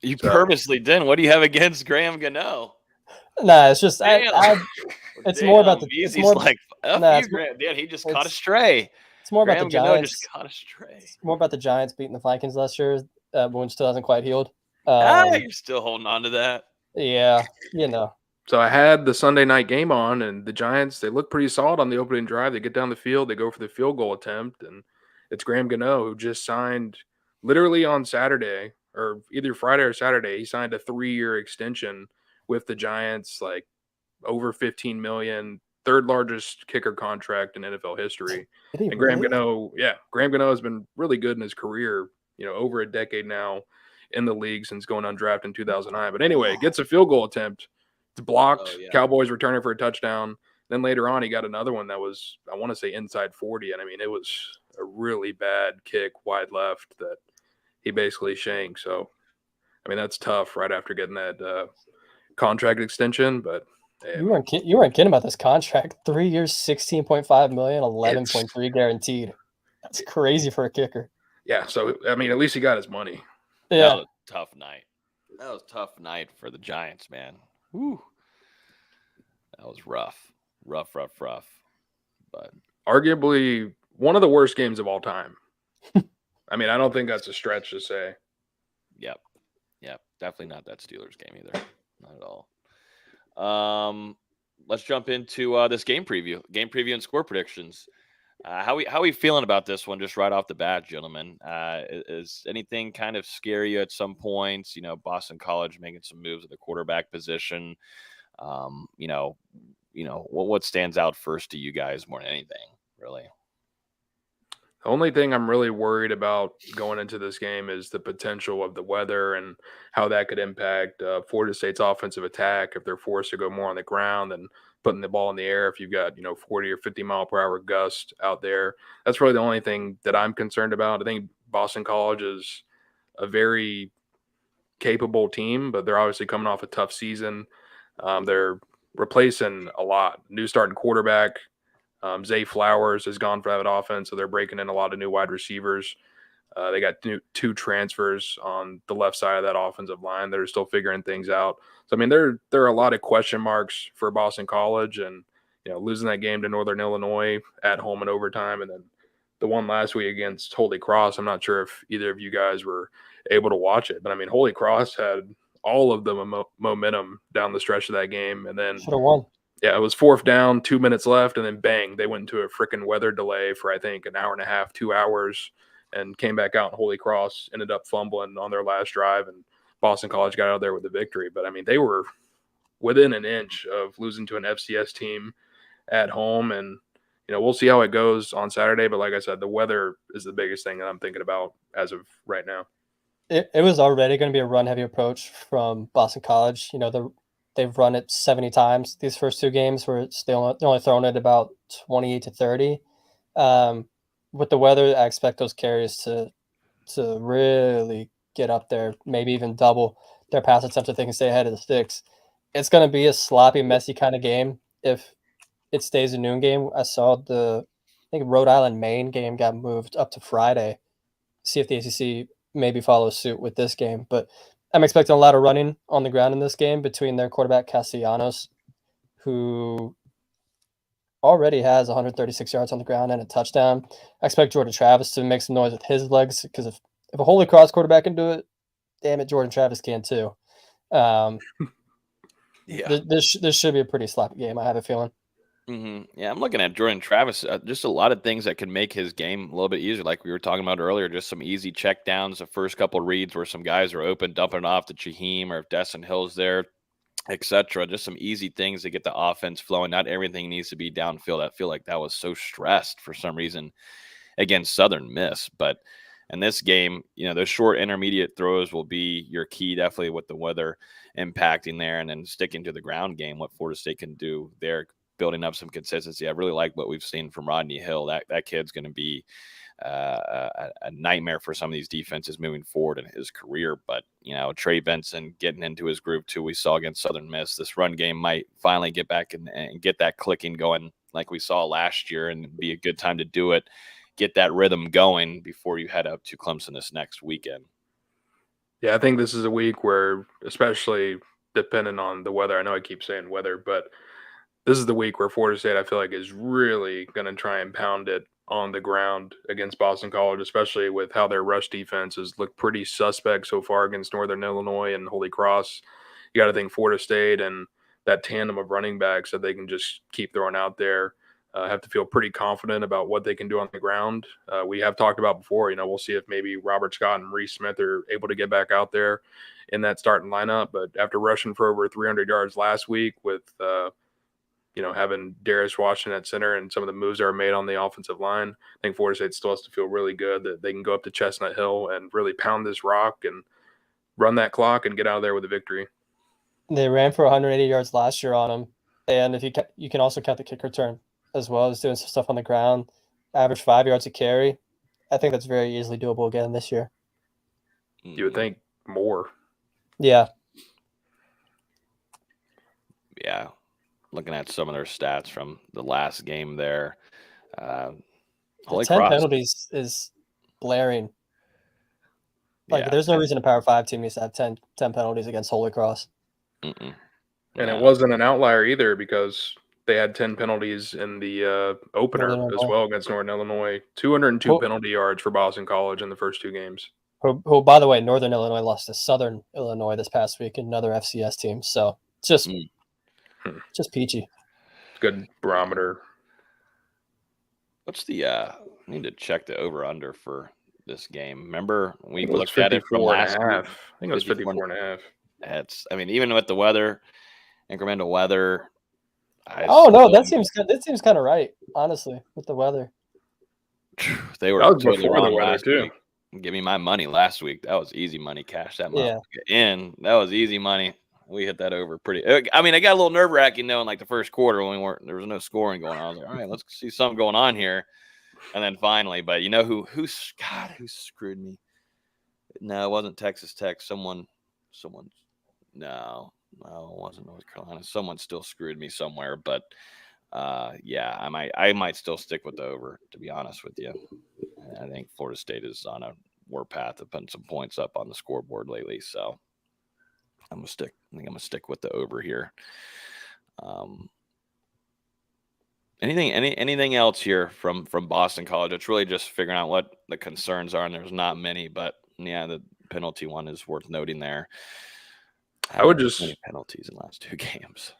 You purposely didn't? What do you have against Graham Gano? Nah, it's just it's more about the. He's like, Graham. He just caught a stray. It's more Graham about the Giants. Just caught a stray. It's more about the Giants beating the Vikings last year. Wound still hasn't quite healed. You're still holding on to that. Yeah, So I had the Sunday night game on, and the Giants, they look pretty solid on the opening drive. They get down the field, they go for the field goal attempt, and it's Graham Gano who just signed literally on Saturday, or either Friday or Saturday. He signed a 3-year extension with the Giants, like over $15 million, third largest kicker contract in NFL history. And Graham Gano, Graham Gano has been really good in his career, over a decade now in the league since going undrafted in 2009. But anyway, gets a field goal attempt. It's blocked. Cowboys return it for a touchdown. Then later on, he got another one that was, I want to say, inside 40. And I mean, it was a really bad kick wide left that he basically shanked. So, I mean, that's tough right after getting that contract extension. But you weren't kidding about this contract. 3 years, $16.5 million, 11.3 guaranteed. That's crazy for a kicker. Yeah. So, I mean, at least he got his money. Yeah. That was a tough night. That was a tough night for the Giants, man. Whew. That was rough. Rough. But arguably one of the worst games of all time. I mean, I don't think that's a stretch to say. Yep. Definitely not that Steelers game either. Not at all. Let's jump into this game preview and score predictions. How we feeling about this one just right off the bat, gentlemen? Is anything kind of scary you at some points? Boston College making some moves at the quarterback position. What stands out first to you guys more than anything, really? The only thing I'm really worried about going into this game is the potential of the weather and how that could impact Florida State's offensive attack if they're forced to go more on the ground than putting the ball in the air. If you've got 40 or 50 mile per hour gust out there, that's really the only thing that I'm concerned about. I think Boston College is a very capable team, but they're obviously coming off a tough season. They're replacing a lot. New starting quarterback. Zay Flowers has gone for that offense, so they're breaking in a lot of new wide receivers. They got two transfers on the left side of that offensive line that are still figuring things out. So, I mean, there are a lot of question marks for Boston College, and losing that game to Northern Illinois at home in overtime, and then the one last week against Holy Cross. I'm not sure if either of you guys were able to watch it, but I mean, Holy Cross had all of the momentum down the stretch of that game, and then should have won. Yeah, it was 4th down, 2 minutes left, and then bang, they went into a freaking weather delay for, I think, an hour and a half, 2 hours, and came back out. And Holy Cross ended up fumbling on their last drive, and Boston College got out of there with the victory. But, I mean, they were within an inch of losing to an FCS team at home, and, we'll see how it goes on Saturday. But like I said, the weather is the biggest thing that I'm thinking about as of right now. It was already going to be a run-heavy approach from Boston College. They've run it 70 times these first 2 games, where they're only throwing it about 28 to 30. With the weather, I expect those carries to really get up there, maybe even double their pass attempts if they can stay ahead of the sticks. It's going to be a sloppy, messy kind of game if it stays a noon game. I think Rhode Island, Maine game got moved up to Friday. See if the ACC maybe follows suit with this game, but I'm expecting a lot of running on the ground in this game between their quarterback Castellanos, who already has 136 yards on the ground and a touchdown. I expect Jordan Travis to make some noise with his legs, because if a Holy Cross quarterback can do it, damn it, Jordan Travis can too. This should be a pretty sloppy game, I have a feeling. Mm-hmm. Yeah, I'm looking at Jordan Travis. Just a lot of things that can make his game a little bit easier, like we were talking about earlier. Just some easy check downs, the first couple of reads where some guys are open, dumping it off to Chaheem, or if Dustin Hill's there, etc. Just some easy things to get the offense flowing. Not everything needs to be downfield. I feel like that was so stressed for some reason against Southern Miss. But in this game, those short intermediate throws will be your key, definitely with the weather impacting there, and then sticking to the ground game, what Florida State can do there, building up some consistency. I really like what we've seen from Rodney Hill. That kid's going to be a nightmare for some of these defenses moving forward in his career. But, Trey Benson getting into his groove too. We saw against Southern Miss, this run game might finally get back and get that clicking going like we saw last year, and be a good time to do it. Get that rhythm going before you head up to Clemson this next weekend. Yeah, I think this is a week where, especially depending on the weather, I know I keep saying weather, but this is the week where Florida State, I feel like, is really going to try and pound it on the ground against Boston College, especially with how their rush defenses look pretty suspect so far against Northern Illinois and Holy Cross. You got to think Florida State and that tandem of running backs that they can just keep throwing out there have to feel pretty confident about what they can do on the ground. We have talked about before, we'll see if maybe Robert Scott and Reese Smith are able to get back out there in that starting lineup. But after rushing for over 300 yards last week with, having Darius Washington at center and some of the moves that are made on the offensive line, I think Florida State still has to feel really good that they can go up to Chestnut Hill and really pound this rock and run that clock and get out of there with a victory. They ran for 180 yards last year on them, and if you can also count the kick return as well as doing some stuff on the ground, average 5 yards a carry. I think that's very easily doable again this year. You would think more. Yeah. Yeah. Looking at some of their stats from the last game there. Holy 10 Cross penalties is blaring. There's no reason a Power 5 team needs to have 10 penalties against Holy Cross. Mm-mm. And it wasn't an outlier either, because they had 10 penalties in the opener as well against Northern Illinois. 202 penalty yards for Boston College in the first two games. Who, by the way, Northern Illinois lost to Southern Illinois this past week, another FCS team. So just peachy. Good barometer. What's the I need to check the over-under for this game. Remember, we looked at it from last week. I think it was 54.5. That's, even with the weather, incremental weather. That seems kind of right, honestly, with the weather. They were totally wrong last week. Give me my money last week. That was easy money. Cash that money in. That was easy money. We hit that over pretty. I got a little nerve wracking in like the first quarter when there was no scoring going on. I was like, all right, let's see something going on here. And then finally, but who screwed me? No, it wasn't Texas Tech. No, it wasn't North Carolina. Someone still screwed me somewhere, but I might still stick with the over, to be honest with you. I think Florida State is on a warpath of putting some points up on the scoreboard lately, so I'm gonna stick with the over here. Anything else here from Boston College? It's really just figuring out what the concerns are, and there's not many, but the penalty one is worth noting there. I would just many penalties in the last two games.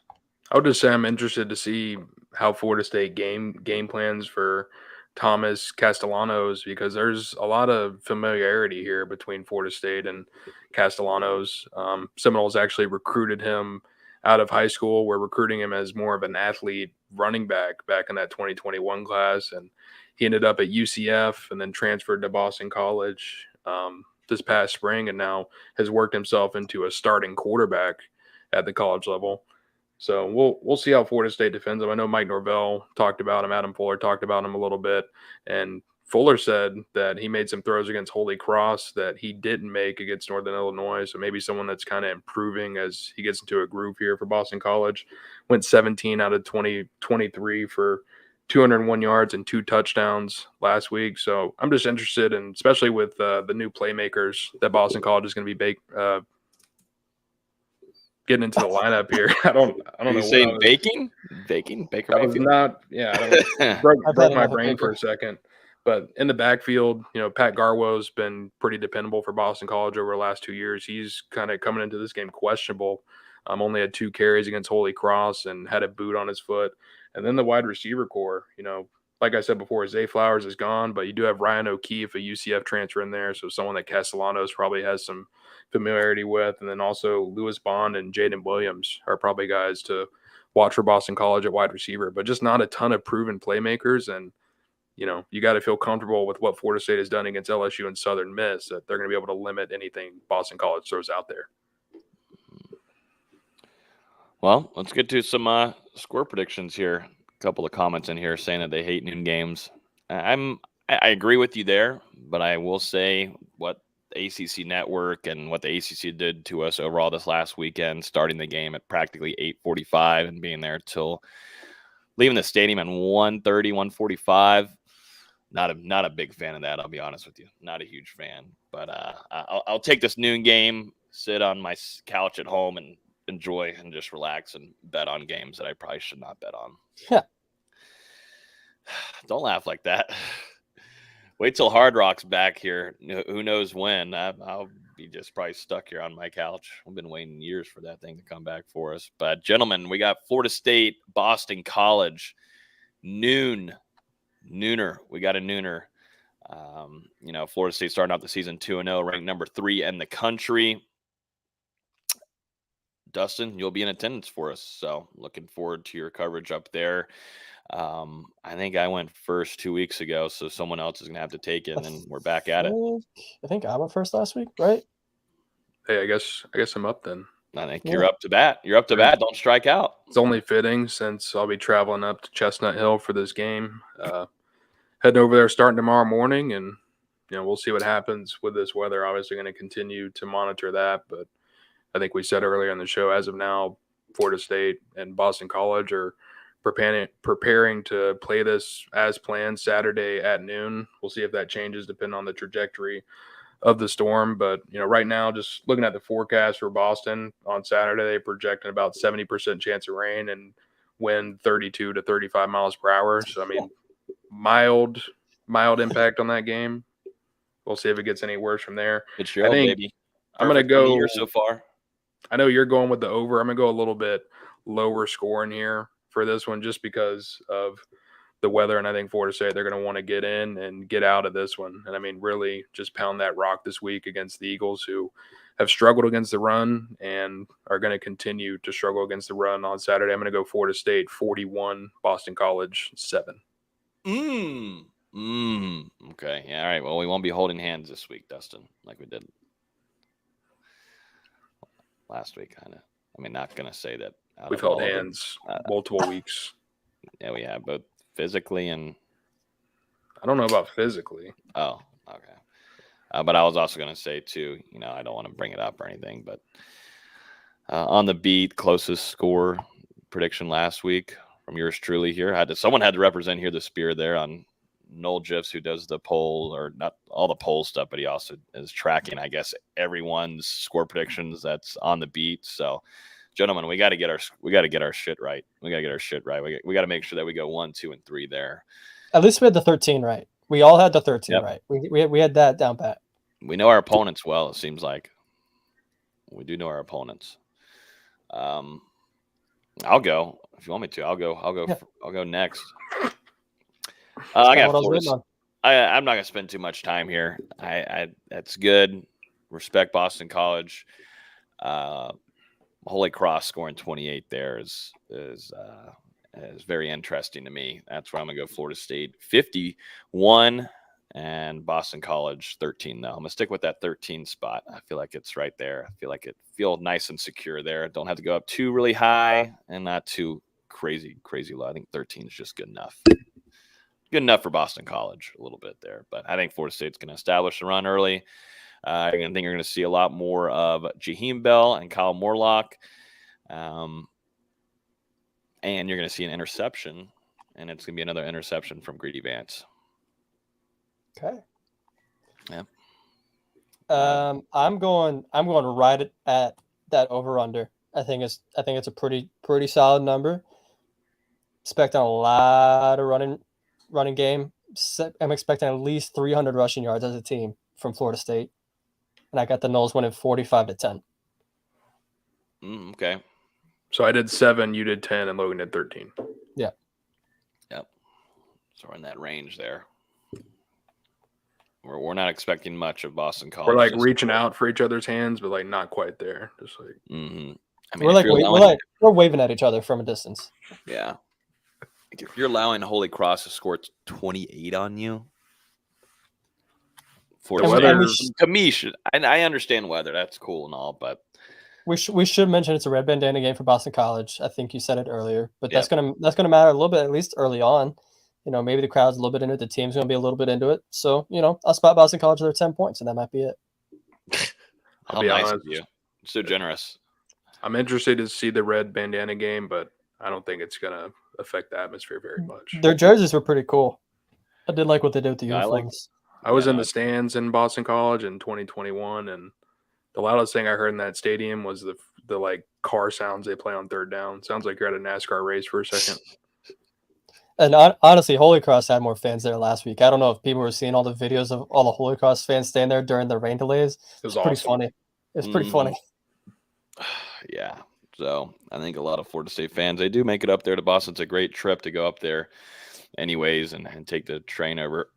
I would just say I'm interested to see how Florida State game plans for Thomas Castellanos, because there's a lot of familiarity here between Florida State and Castellanos. Seminoles actually recruited him out of high school. We're recruiting him as more of an athlete running back in that 2021 class, and he ended up at UCF and then transferred to Boston College this past spring, and now has worked himself into a starting quarterback at the college level. So we'll see how Florida State defends him. I know Mike Norvell talked about him. Adam Fuller talked about him a little bit. And Fuller said that he made some throws against Holy Cross that he didn't make against Northern Illinois. So maybe someone that's kind of improving as he gets into a groove here for Boston College. Went 17 out of 23 for 201 yards and 2 touchdowns last week. So I'm just interested, and especially with the new playmakers that Boston College is going to be getting into the lineup here. I don't know. You saying baking? Baker Mayfield? Was not. Yeah, I broke my brain for a second. But in the backfield, Pat Garwo's been pretty dependable for Boston College over the last 2 years. He's kind of coming into this game questionable. Only had 2 carries against Holy Cross and had a boot on his foot. And then the wide receiver core, like I said before, Zay Flowers is gone, but you do have Ryan O'Keefe, a UCF transfer in there. So someone that Castellanos probably has some familiarity with. And then also Lewis Bond and Jaden Williams are probably guys to watch for Boston College at wide receiver, but just not a ton of proven playmakers. And, you got to feel comfortable with what Florida State has done against LSU and Southern Miss, that they're going to be able to limit anything Boston College throws out there. Well, let's get to some score predictions here. A couple of comments in here saying that they hate noon games. I agree with you there, but I will say what the ACC network and what the ACC did to us overall this last weekend, starting the game at practically 8:45 and being there till leaving the stadium at 1:30, 1:45. Not a big fan of that. I'll be honest with you. Not a huge fan. But I'll take this noon game, sit on my couch at home, and enjoy and just relax and bet on games that I probably should not bet on. Yeah. Don't laugh like that. Wait till Hard Rock's back here. Who knows when? I'll be just probably stuck here on my couch. I've been waiting years for that thing to come back for us. But, gentlemen, we got Florida State, Boston College, nooner. We got a nooner. Florida State starting out the season 2-0, ranked number 3 in the country. Dustin, you'll be in attendance for us, so looking forward to your coverage up there. I think I went first 2 weeks ago, so someone else is going to have to take it, and then we're back at it. I think I went first last week, right? Hey, I guess I'm up then. I think you're up to bat. You're up to bat. Don't strike out. It's only fitting since I'll be traveling up to Chestnut Hill for this game. Heading over there starting tomorrow morning, and we'll see what happens with this weather. Obviously going to continue to monitor that, but I think we said earlier in the show, as of now, Florida State and Boston College are preparing to play this as planned Saturday at noon. We'll see if that changes depending on the trajectory of the storm. But, right now, just looking at the forecast for Boston on Saturday, they projecting about 70% chance of rain and wind 32 to 35 miles per hour. So, mild impact on that game. We'll see if it gets any worse from there. It's your baby. I'm going to go here so far. I know you're going with the over. I'm going to go a little bit lower scoring here for this one just because of the weather. And I think Florida State, they're going to want to get in and get out of this one. And really just pound that rock this week against the Eagles, who have struggled against the run and are going to continue to struggle against the run on Saturday. I'm going to go Florida State 41, Boston College 7. Okay. Yeah. All right. Well, we won't be holding hands this week, Dustin, like we did last week, kind of. Not going to say that. We've held hands multiple weeks. Yeah, we have, both physically and. I don't know about physically. Oh, okay. But I was also going to say, too, I don't want to bring it up or anything, but on the beat, closest score prediction last week from yours truly here. Someone had to represent here the Spear there on Noel Gifs, who does the poll, or not all the poll stuff, but he also is tracking, I guess, everyone's score predictions that's on the beat. So, gentlemen, we got to get our shit right. We got to make sure that we go 1, 2, and 3 there. At least we had the 13 right. We all had the 13 right. We had that down pat. We know our opponents well. It seems like we do know our opponents. I'll go if you want me to. I'll go next. I got Florida. I'm not gonna spend too much time here. That's good. Respect Boston College. Holy Cross scoring 28 there is very interesting to me. That's where I'm gonna go. Florida State 51 and Boston College 13. Though I'm gonna stick with that 13 spot. I feel like it's right there. I feel like it feels nice and secure there. Don't have to go up too really high and not too crazy low. I think 13 is just good enough. Good enough for Boston College a little bit there, but I think Florida State's going to establish the run early. I think you're going to see a lot more of Jaheim Bell and Kyle Morlock, and you're going to see an interception, and it's going to be another interception from Greedy Vance. Okay. Yeah. I'm going right at that over under. I think it's a pretty solid number. Expecting a lot of running game. I'm expecting at least 300 rushing yards as a team from Florida State, and I got the Noles winning 45-10. Okay. So I did 7, you did 10, and Logan did 13. Yeah. Yep. So we're in that range there. We're not expecting much of Boston College. We're reaching out for each other's hands, but not quite there. Just like. Mm-hmm. We're waving at each other from a distance. Yeah. If you're allowing Holy Cross to score 28 on you, for the weather, to me, I understand weather. That's cool and all, but we should mention it's a red bandana game for Boston College. I think you said it earlier, but that's gonna matter a little bit, at least early on. Maybe the crowd's a little bit into it. The team's gonna be a little bit into it. So I'll spot Boston College there 10 points, and that might be it. How nice of you! So generous. I'm interested to see the red bandana game, but I don't think it's gonna affect the atmosphere very much. Their jerseys were pretty cool. I did like what they did with the Yeah, I like- uniforms. I was in the stands in Boston College in 2021, and the loudest thing I heard in that stadium was the like car sounds they play on third down. Sounds like you're at a NASCAR race for a second. And honestly, Holy Cross had more fans there last week. I don't know if people were seeing all the videos of all the Holy Cross fans staying there during the rain delays. It was pretty awesome. funny. It's pretty funny. Yeah. So I think a lot of Florida State fans, they do make it up there to Boston. It's a great trip to go up there anyways and take the train over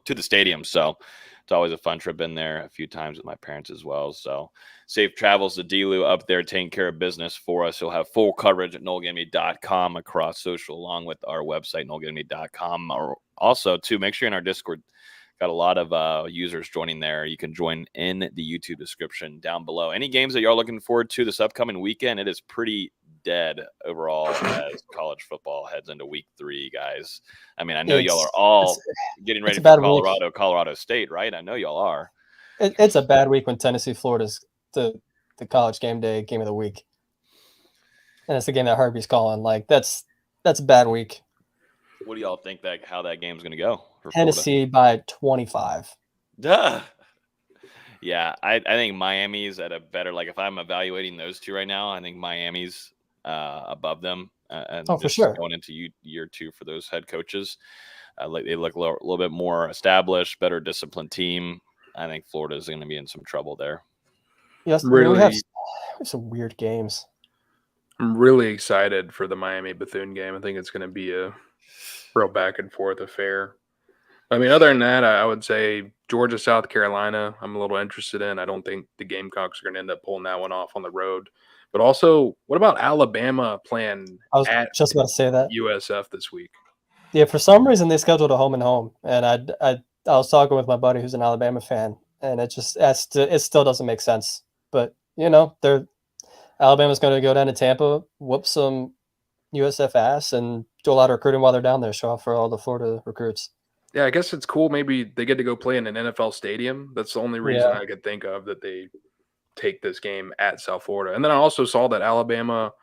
to the stadium. So it's always a fun trip. Been there a few times with my parents as well. So safe travels to D-Lou up there taking care of business for us. He'll have full coverage at NoleGameday.com across social along with our website, NoleGameday.com. Or also, too, make sure you're in our Discord. Got a lot of users joining there. You can join in the YouTube description down below. Any games that y'all looking forward to this upcoming weekend? It is pretty dead overall as college football heads into week 3, guys. I mean, I know y'all are all getting ready for Colorado State, right? I know y'all are. It's a bad week when Tennessee, Florida's the college game day game of the week. And it's the game that Herbie's calling. Like, that's a bad week. What do y'all think how that game's going to go for Tennessee Florida? by 25. Duh. Yeah, I think Miami's at a better, like if I'm evaluating those two right now, I think Miami's above them. And for sure. Going into year 2 for those head coaches. They look a little bit more established, better disciplined team. I think Florida's going to be in some trouble there. Yes, really, we have some weird games. I'm really excited for the Miami Bethune game. I think it's going to be a real back and forth affair. I mean, other than that, I would say Georgia, South Carolina, I'm a little interested in. I don't think the Gamecocks are going to end up pulling that one off on the road. But also, what about Alabama playing at just about to say that USF this week? Yeah, for some reason they scheduled a home and home, and I was talking with my buddy who's an Alabama fan, and it still doesn't make sense. But Alabama's going to go down to Tampa, whoop some USF ass, and do a lot of recruiting while they're down there, show off for all the Florida recruits. Yeah, I guess it's cool. Maybe they get to go play in an NFL stadium. That's the only reason I could think of that they take this game at South Florida. And then I also saw that Alabama,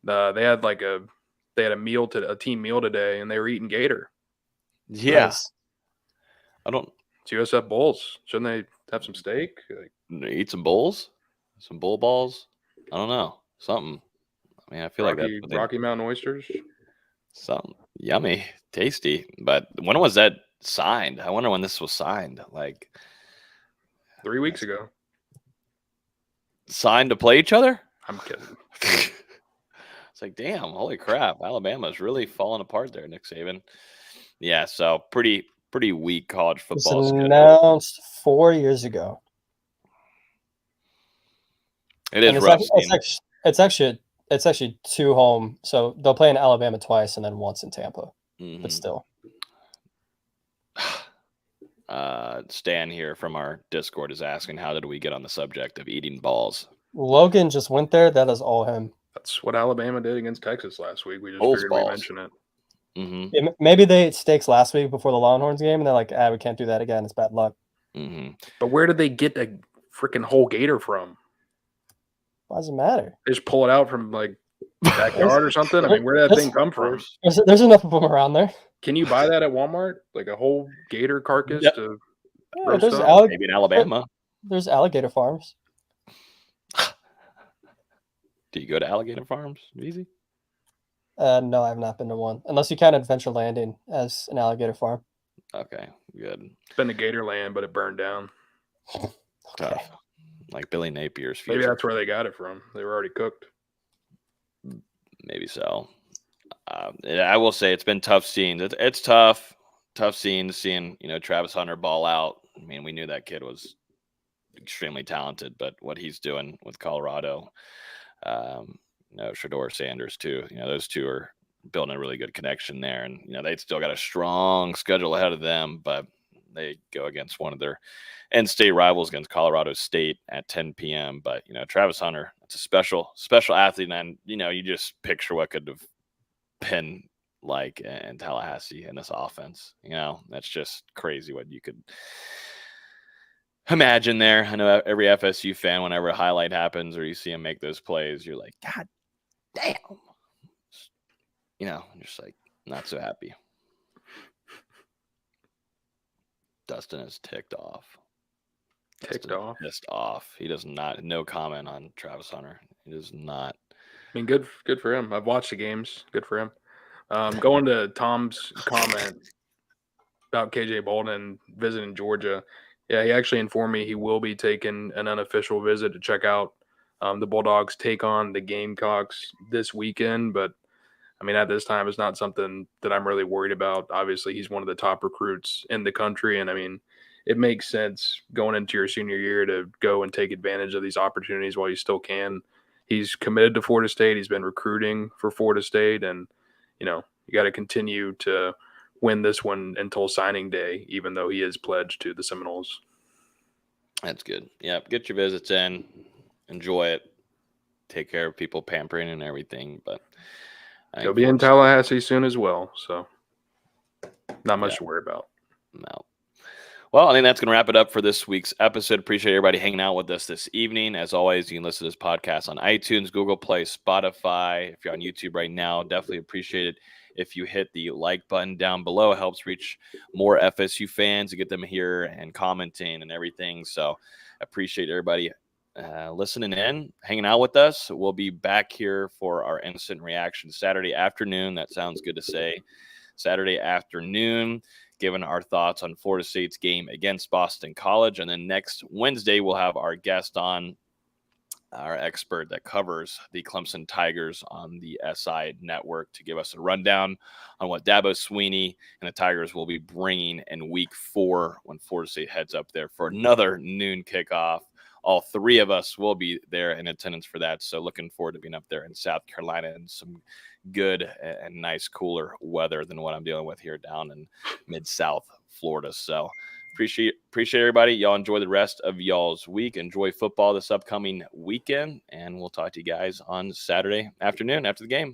they had a team meal today, and they were eating gator. Yeah, nice. It's USF Bulls. Shouldn't they have some steak? Eat some bowls, some bull balls. I don't know, something. I mean, I feel like that Rocky Mountain oysters. Something yummy, tasty. But when was that signed? I wonder when this was signed. Like 3 weeks ago. Signed to play each other? I'm kidding. It's like, damn, holy crap. Alabama's really falling apart there, Nick Saban. Yeah, so pretty weak college football schedule. Announced 4 years ago. It is rough. It's actually 2 home. So they'll play in Alabama twice and then once in Tampa. Mm-hmm. But still. Stan here from our Discord is asking, how did we get on the subject of eating balls? Logan just went there. That is all him. That's what Alabama did against Texas last week. We just figured we'd mention it. Mm-hmm. Yeah, maybe they ate steaks last week before the Longhorns game, and they're like, we can't do that again. It's bad luck. Mm-hmm. But where did they get a freaking whole gator from? Why does it matter? They just pull it out from like backyard or something? I mean, where did that thing come from? There's enough of them around there. Can you buy that at Walmart? Like a whole gator carcass to roast maybe in Alabama. There's alligator farms. Do you go to alligator farms? Easy? No, I have not been to one. Unless you count Adventure Landing as an alligator farm. Okay, good. It's been a gator land, but it burned down. Okay. Tough. Like Billy Napier's future. Maybe that's where they got it from. They were already cooked. Maybe so. I will say it's been tough scenes. It's tough scenes seeing, Travis Hunter ball out. I mean, we knew that kid was extremely talented, but what he's doing with Colorado, Shedeur Sanders too. Those two are building a really good connection there, and they still got a strong schedule ahead of them, but they go against one of their in-state rivals against Colorado State at 10 p.m. But Travis Hunter, it's a special athlete, and you just picture what could have been like in Tallahassee in this offense. That's just crazy what you could imagine there. I know every FSU fan, whenever a highlight happens or you see him make those plays, you're like, God damn. I'm just like not so happy. Dustin is ticked off. Pissed off. He does not. No comment on Travis Hunter. He does not. I mean, good for him. I've watched the games. Good for him. Going to Tom's comment about KJ Bolden visiting Georgia. Yeah, he actually informed me he will be taking an unofficial visit to check out the Bulldogs take on the Gamecocks this weekend. But I mean, at this time, it's not something that I'm really worried about. Obviously, he's one of the top recruits in the country. And I mean, it makes sense going into your senior year to go and take advantage of these opportunities while you still can. He's committed to Florida State. He's been recruiting for Florida State. And, you got to continue to win this one until signing day, even though he is pledged to the Seminoles. That's good. Yeah, get your visits in. Enjoy it. Take care of people pampering and everything. But he'll be in Tallahassee soon as well, so not much to worry about. No. Well, I think that's going to wrap it up for this week's episode. Appreciate everybody hanging out with us this evening. As always, you can listen to this podcast on iTunes, Google Play, Spotify. If you're on YouTube right now, definitely appreciate it if you hit the like button down below. It helps reach more FSU fans to get them here and commenting and everything. So appreciate everybody listening in, hanging out with us. We'll be back here for our instant reaction Saturday afternoon. That sounds good to say. Saturday afternoon, giving our thoughts on Florida State's game against Boston College. And then next Wednesday, we'll have our guest on, our expert that covers the Clemson Tigers on the SI network, to give us a rundown on what Dabo Swinney and the Tigers will be bringing in week 4 when Florida State heads up there for another noon kickoff. All 3 of us will be there in attendance for that. So looking forward to being up there in South Carolina in some good and nice, cooler weather than what I'm dealing with here down in mid-South Florida. So appreciate everybody. Y'all enjoy the rest of y'all's week. Enjoy football this upcoming weekend, and we'll talk to you guys on Saturday afternoon after the game.